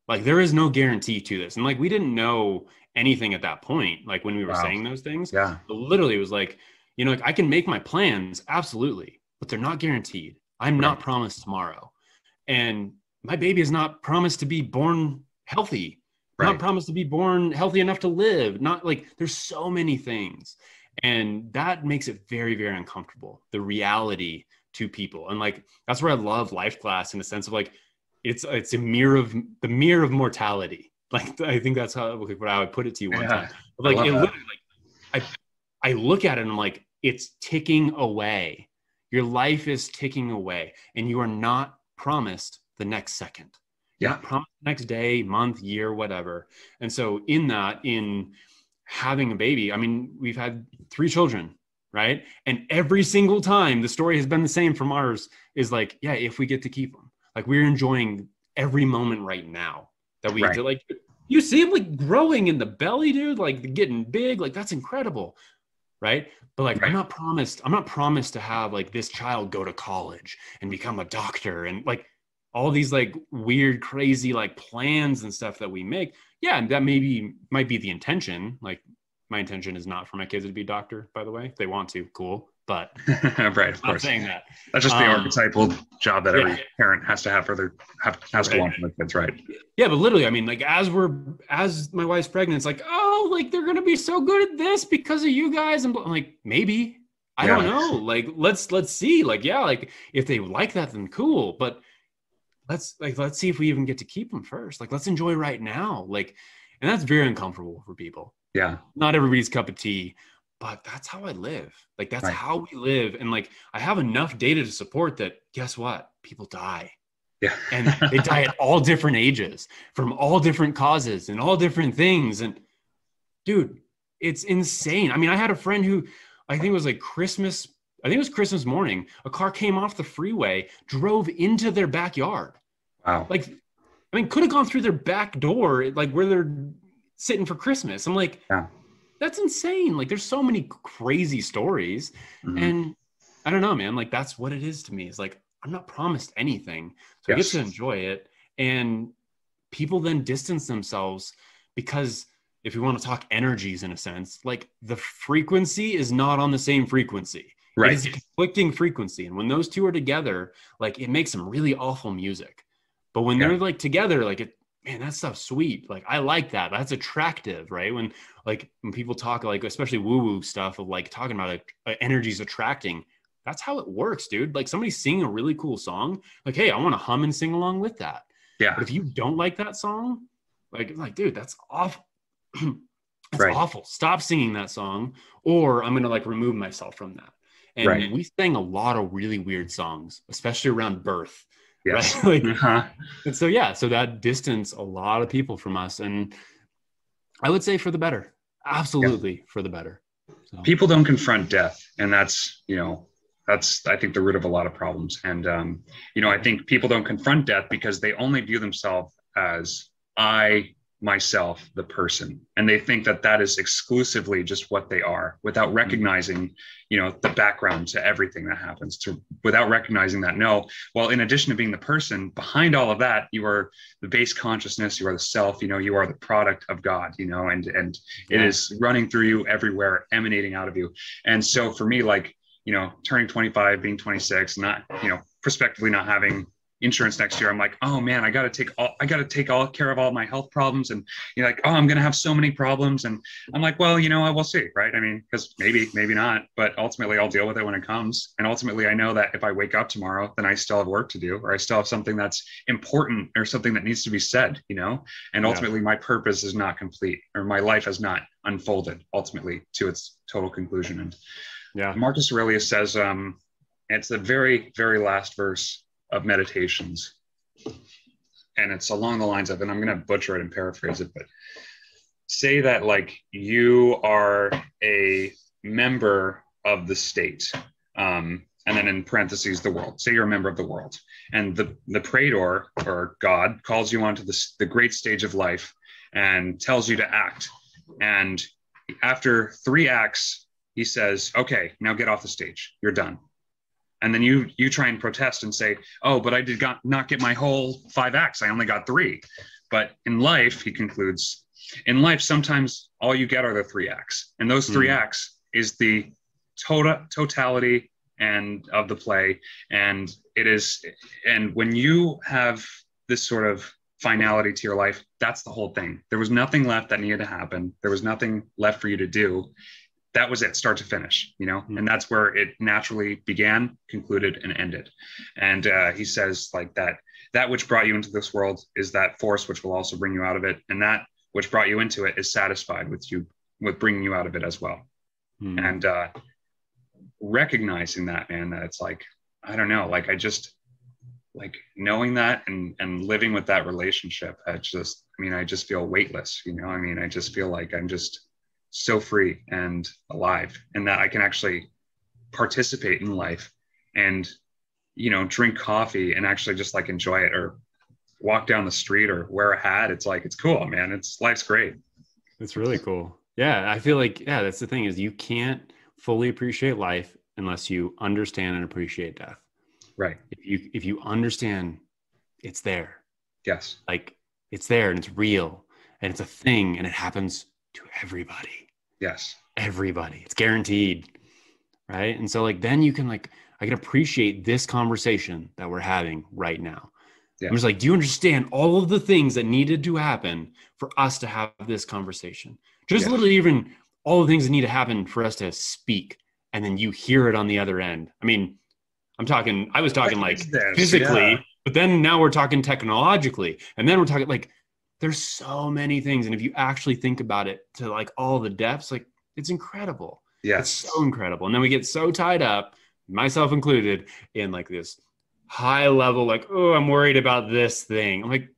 [SPEAKER 2] Like there is no guarantee to this. And like, we didn't know anything at that point. Like when we were saying those things, but literally it was like, you know, like I can make my plans. Absolutely. But they're not guaranteed. I'm not promised tomorrow. And my baby is not promised to be born healthy, not promised to be born healthy enough to live. Not like there's so many things. And that makes it very, very uncomfortable, the reality to people. And like, that's where I love lifeGlass in the sense of like, it's a mirror of the mirror of mortality. Like, I think that's how what I would put it to you one time. But like, it literally, like, I look at it and I'm like, it's ticking away. Your life is ticking away and you are not promised the next second. You're not promised the next day, month, year, whatever. And so in having a baby, I mean, we've had 3 children, right? And every single time the story has been the same from ours is like, yeah, if we get to keep them, like we're enjoying every moment right now that we get to, like, you see them like growing in the belly, dude, like getting big, like that's incredible. Right. But like, I'm not promised to have like this child go to college and become a doctor and like all these like weird, crazy, like plans and stuff that we make. Yeah. And that might be the intention. Like my intention is not for my kids to be a doctor, by the way. If they want to, cool. But
[SPEAKER 3] right, of course.
[SPEAKER 2] I'm saying that.
[SPEAKER 3] That's just the archetypal job that every parent has to have for their has to want for their kids, right?
[SPEAKER 2] Yeah, but literally, I mean, like as my wife's pregnant, it's like, oh, like they're gonna be so good at this because of you guys, and I'm like, maybe I don't know. Like let's see. Like like if they like that, then cool. But let's see if we even get to keep them first. Like let's enjoy right now. Like, and that's very uncomfortable for people.
[SPEAKER 3] Yeah,
[SPEAKER 2] not everybody's cup of tea. But that's how I live. Like, that's how we live. And like, I have enough data to support that. Guess what? People die.
[SPEAKER 3] Yeah.
[SPEAKER 2] And they die at all different ages from all different causes and all different things. And dude, it's insane. I mean, I had a friend who I think it was like Christmas. I think it was Christmas morning. A car came off the freeway, drove into their backyard.
[SPEAKER 3] Wow.
[SPEAKER 2] Like, I mean, could have gone through their back door, like where they're sitting for Christmas. I'm like, that's insane. Like there's so many crazy stories and I don't know, man, like that's what it is to me. It's like, I'm not promised anything. So I get to enjoy it. And people then distance themselves because if we want to talk energies in a sense, like the frequency is not on the same frequency. Right. It is a conflicting frequency. And when those two are together, like it makes some really awful music. But when they're like together, like man, that stuff's sweet. Like, I like that. That's attractive, right? When people talk, like, especially woo-woo stuff of like talking about energy's attracting, that's how it works, dude. Like somebody singing a really cool song, like, hey, I want to hum and sing along with that. Yeah. But if you don't like that song, like, dude, that's awful. That's awful. Stop singing that song, or I'm going to like remove myself from that. And we sang a lot of really weird songs, especially around birth. Yes. Right? Like, and so, so that distance a lot of people from us. And I would say for the better, absolutely for the better. So.
[SPEAKER 3] People don't confront death. And that's, that's, I think, the root of a lot of problems. And, I think people don't confront death because they only view themselves as myself, the person. And they think that that is exclusively just what they are without recognizing, the background to everything that happens, without recognizing that, in addition to being the person behind all of that, you are the base consciousness, you are the self, you are the product of God, and it is running through you everywhere, emanating out of you. And so for me, like, turning 25, being 26, not, prospectively not having insurance next year, I'm like, oh man, I got to take all care of all my health problems. And you're like, oh, I'm going to have so many problems. And I'm like, well, I will see. Right. I mean, because maybe not, but ultimately I'll deal with it when it comes. And ultimately I know that if I wake up tomorrow, then I still have work to do, or I still have something that's important or something that needs to be said, and ultimately my purpose is not complete, or my life has not unfolded ultimately to its total conclusion. And Marcus Aurelius says, it's the very, very last verse of meditations. And it's along the lines of, and I'm going to butcher it and paraphrase it, but say that like you are a member of the state, and then in parentheses, the world. Say you're a member of the world, and the praetor or God calls you onto the great stage of life and tells you to act. And after 3 acts, he says, okay, now get off the stage. You're done. And then you try and protest and say, oh, but I did not get my whole 5 acts. I only got 3. But in life, he concludes, in life, sometimes all you get are the 3 acts. And those 3 acts is the totality and of the play. And when you have this sort of finality to your life, that's the whole thing. There was nothing left that needed to happen. There was nothing left for you to do. That was it, start to finish, and that's where it naturally began, concluded, and ended. And he says like that which brought you into this world is that force which will also bring you out of it. And that which brought you into it is satisfied with bringing you out of it as well. And recognizing that, man, that it's like, I don't know, like I just like knowing that and living with that relationship. I just feel weightless, I just feel like I'm just so free and alive, and that I can actually participate in life and, drink coffee and actually just like enjoy it, or walk down the street or wear a hat. It's like, it's cool, man. Life's great.
[SPEAKER 2] It's really cool. Yeah. I feel like, that's the thing, is you can't fully appreciate life unless you understand and appreciate death.
[SPEAKER 3] Right.
[SPEAKER 2] If you understand it's there.
[SPEAKER 3] Yes.
[SPEAKER 2] Like it's there and it's real and it's a thing and it happens to everybody.
[SPEAKER 3] Yes.
[SPEAKER 2] Everybody. It's guaranteed. Right. And so like, then you can I can appreciate this conversation that we're having right now. Yeah. I'm just like, do you understand all of the things that needed to happen for us to have this conversation? Just literally even all the things that need to happen for us to speak. And then you hear it on the other end. I mean, I was talking like physically, but then now we're talking technologically. And then we're talking like, there's so many things. And if you actually think about it to like all the depths, like it's incredible.
[SPEAKER 3] Yes.
[SPEAKER 2] It's so incredible. And then we get so tied up, myself included, in like this high level, like, oh, I'm worried about this thing. I'm like,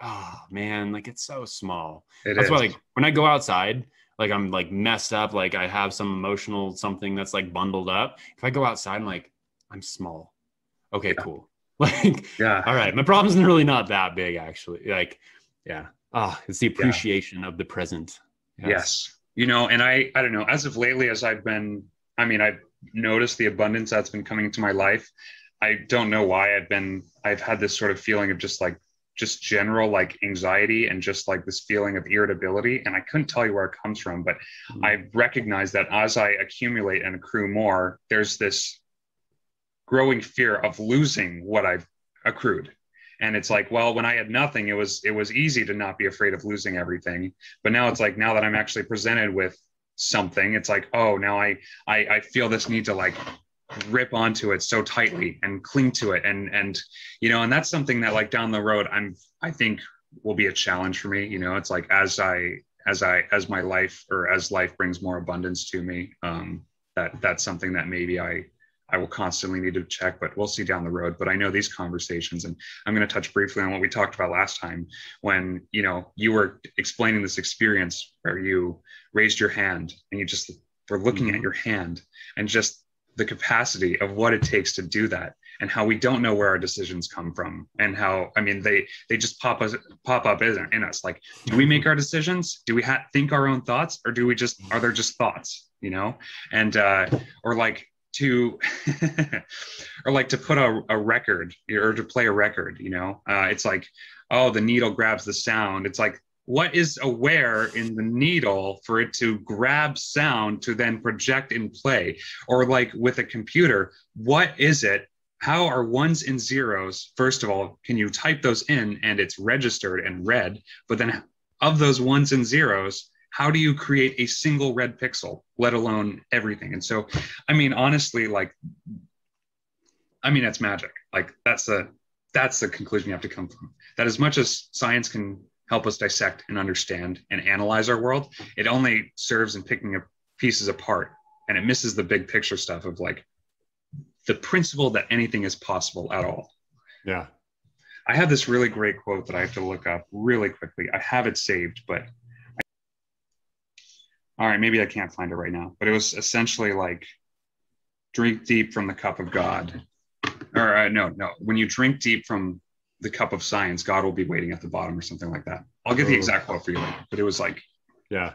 [SPEAKER 2] oh man, like it's so small. That's why like when I go outside, like I'm like messed up, like I have some emotional something that's like bundled up. If I go outside, I'm like, I'm small. Okay, cool. Like, all right, my problem's really not that big actually. Like, it's the appreciation of the present.
[SPEAKER 3] Yes. And I don't know, as of lately, as I've noticed the abundance that's been coming into my life. I don't know why I've had this sort of feeling of just general like anxiety and just like this feeling of irritability. And I couldn't tell you where it comes from, but I recognize that as I accumulate and accrue more, there's this growing fear of losing what I've accrued. And it's like, well, when I had nothing, it was easy to not be afraid of losing everything. But now it's like, now that I'm actually presented with something, it's like, oh, now I feel this need to like grip onto it so tightly and cling to it. And and that's something that like down the road, I think will be a challenge for me. It's like, as my life, or as life brings more abundance to me, that's something that maybe I will constantly need to check, but we'll see down the road. But I know these conversations, and I'm going to touch briefly on what we talked about last time when, you were explaining this experience where you raised your hand and you just were looking at your hand and just the capacity of what it takes to do that, and how we don't know where our decisions come from, and how, they just pop up in us. Like, do we make our decisions? Do we think our own thoughts, or are there just thoughts, and, or like, to or like to put a record, or to play a record, it's like, oh, the needle grabs the sound. It's like, what is aware in the needle for it to grab sound to then project in play? Or like with a computer, what is it? How are ones and zeros? First of all, can you type those in and it's registered and read? But then of those ones and zeros, how do you create a single red pixel, let alone everything? And so, honestly, that's magic. Like that's the conclusion you have to come from. That as much as science can help us dissect and understand and analyze our world, it only serves in picking up pieces apart, and it misses the big picture stuff of like the principle that anything is possible at all.
[SPEAKER 2] Yeah.
[SPEAKER 3] I have this really great quote that I have to look up really quickly. I have it saved, but all right, maybe I can't find it right now. But it was essentially like, drink deep from the cup of God. Or no. When you drink deep from the cup of science, God will be waiting at the bottom or something like that. I'll get the exact quote for you later, but it was like,
[SPEAKER 2] yeah,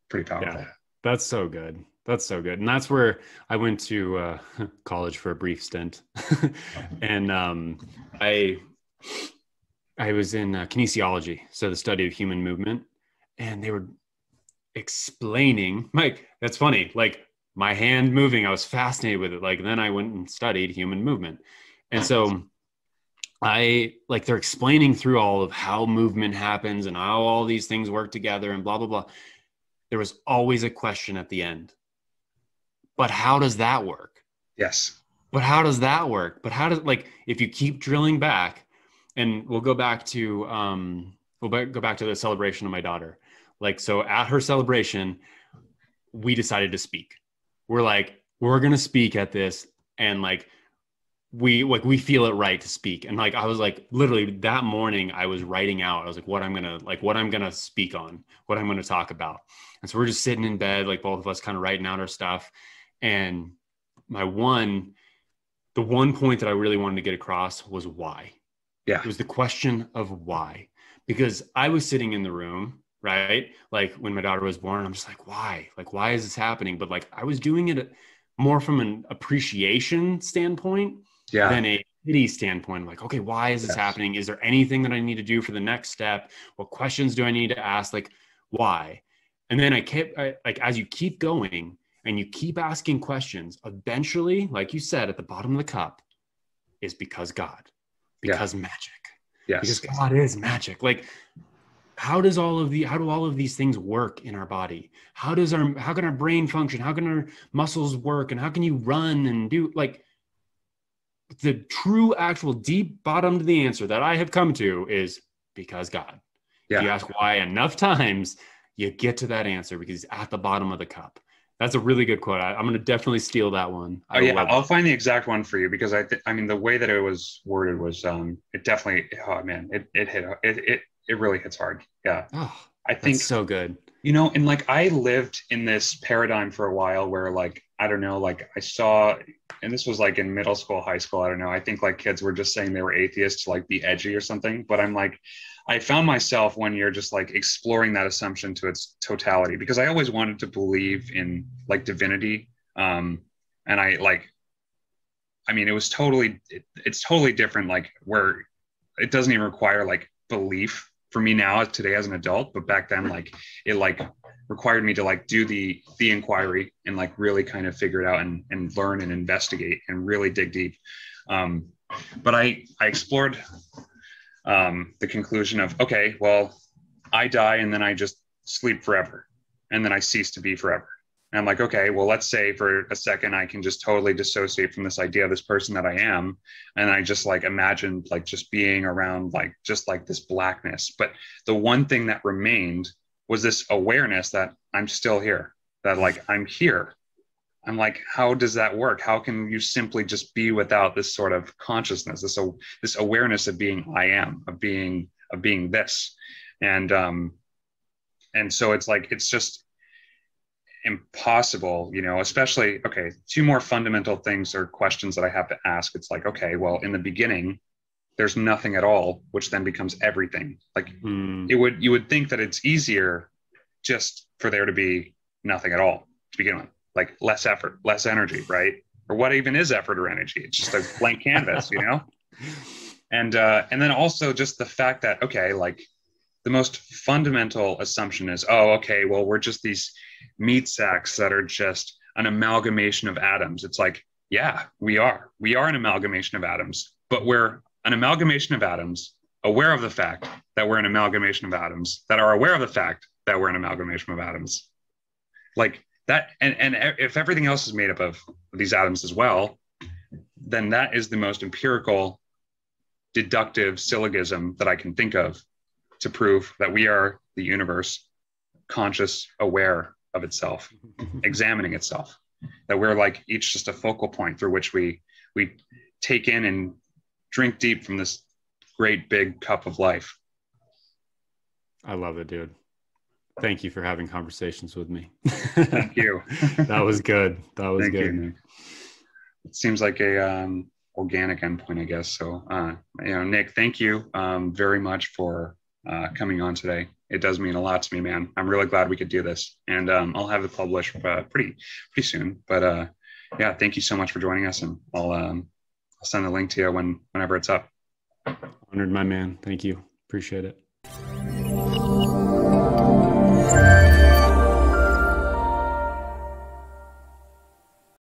[SPEAKER 3] pretty powerful.
[SPEAKER 2] Yeah. That's so good. That's so good. And that's where I went to college for a brief stint. And I was in kinesiology, so the study of human movement. And they were explaining, like, that's funny, like my hand moving, I was fascinated with it. Like, then I went and studied human movement. And so they're explaining through all of how movement happens and how all these things work together and blah, blah, blah. There was always a question at the end. But how does that work?
[SPEAKER 3] Yes.
[SPEAKER 2] But how does that work? But how does, like, if you keep drilling back, and we'll go back to the celebration of my daughter. Like, so at her celebration, we decided to speak. We're like, we're going to speak at this. And we feel it right to speak. And like, I was like, literally that morning I was writing out, I was like, what I'm going to speak on, what I'm going to talk about. And so we're just sitting in bed, like both of us kind of writing out our stuff. And the one point that I really wanted to get across was why.
[SPEAKER 3] Yeah.
[SPEAKER 2] It was the question of why, because I was sitting in the room, right? Like when my daughter was born, I'm just like, why? Like, why is this happening? But like, I was doing it more from an appreciation standpoint than a pity standpoint. Like, okay, why is this happening? Is there anything that I need to do for the next step? What questions do I need to ask? Like, why? And then as you keep going and you keep asking questions, eventually, like you said, at the bottom of the cup is because God, because magic, because God is magic. Like, how do all of these things work in our body? How can our brain function? How can our muscles work? And how can you run and do, like, the true actual deep bottom to the answer that I have come to is because God. If you ask why enough times, you get to that answer because it's at the bottom of the cup. That's a really good quote. I'm going to definitely steal that one.
[SPEAKER 3] I'll find the exact one for you, because I mean, the way that it was worded was, it definitely, oh man, it really hits hard. Yeah.
[SPEAKER 2] Oh,
[SPEAKER 3] I think
[SPEAKER 2] so good.
[SPEAKER 3] You know, and like, I lived in this paradigm for a while where, like, I don't know, like I saw, and this was like in middle school, high school, I don't know. I think like kids were just saying they were atheists to like be edgy or something. But I'm like, I found myself one year just like exploring that assumption to its totality, because I always wanted to believe in like divinity. And it was it's totally different, like where it doesn't even require like belief for me now today as an adult, but back then, like, it like required me to like do the inquiry and like really kind of figure it out and learn and investigate and really dig deep. But I explored the conclusion of, okay, well, I die and then I just sleep forever and then I cease to be forever. And I'm like, okay, well, let's say for a second I can just totally dissociate from this idea of this person that I am. And I just like imagined like just being around like just like this blackness. But the one thing that remained was this awareness that I'm still here, that like I'm here. I'm like, how does that work? How can you simply just be without this sort of consciousness, this awareness of being I am, of being this? And so it's like, it's just impossible, you know, especially, okay, two more fundamental things or questions that I have to ask. It's like, okay, well, in the beginning, there's nothing at all, which then becomes everything. Like you would think that it's easier just for there to be nothing at all to begin with, like less effort, less energy, right? Or what even is effort or energy? It's just a blank canvas, you know? And then also just the fact that, okay, like the most fundamental assumption is, oh, okay, well, we're just these meat sacks that are just an amalgamation of atoms. It's like, yeah, we are an amalgamation of atoms, but we're an amalgamation of atoms, aware of the fact that we're an amalgamation of atoms, that are aware of the fact that we're an amalgamation of atoms. Like that, and if everything else is made up of these atoms as well, then that is the most empirical, deductive syllogism that I can think of to prove that we are the universe, conscious, aware of itself, examining itself, that we're like each just a focal point through which we take in and drink deep from this great big cup of life.
[SPEAKER 2] I love it, dude. Thank you for having conversations with me.
[SPEAKER 3] Thank you.
[SPEAKER 2] That was good. That was
[SPEAKER 3] Thank
[SPEAKER 2] good.
[SPEAKER 3] you, Nick. It seems like a organic endpoint, I guess. So, Nick, thank you very much for coming on today. It does mean a lot to me, man. I'm really glad we could do this, and I'll have it published pretty soon. But yeah, thank you so much for joining us, and I'll send the link to you whenever it's up.
[SPEAKER 2] Honored, my man. Thank you. Appreciate it.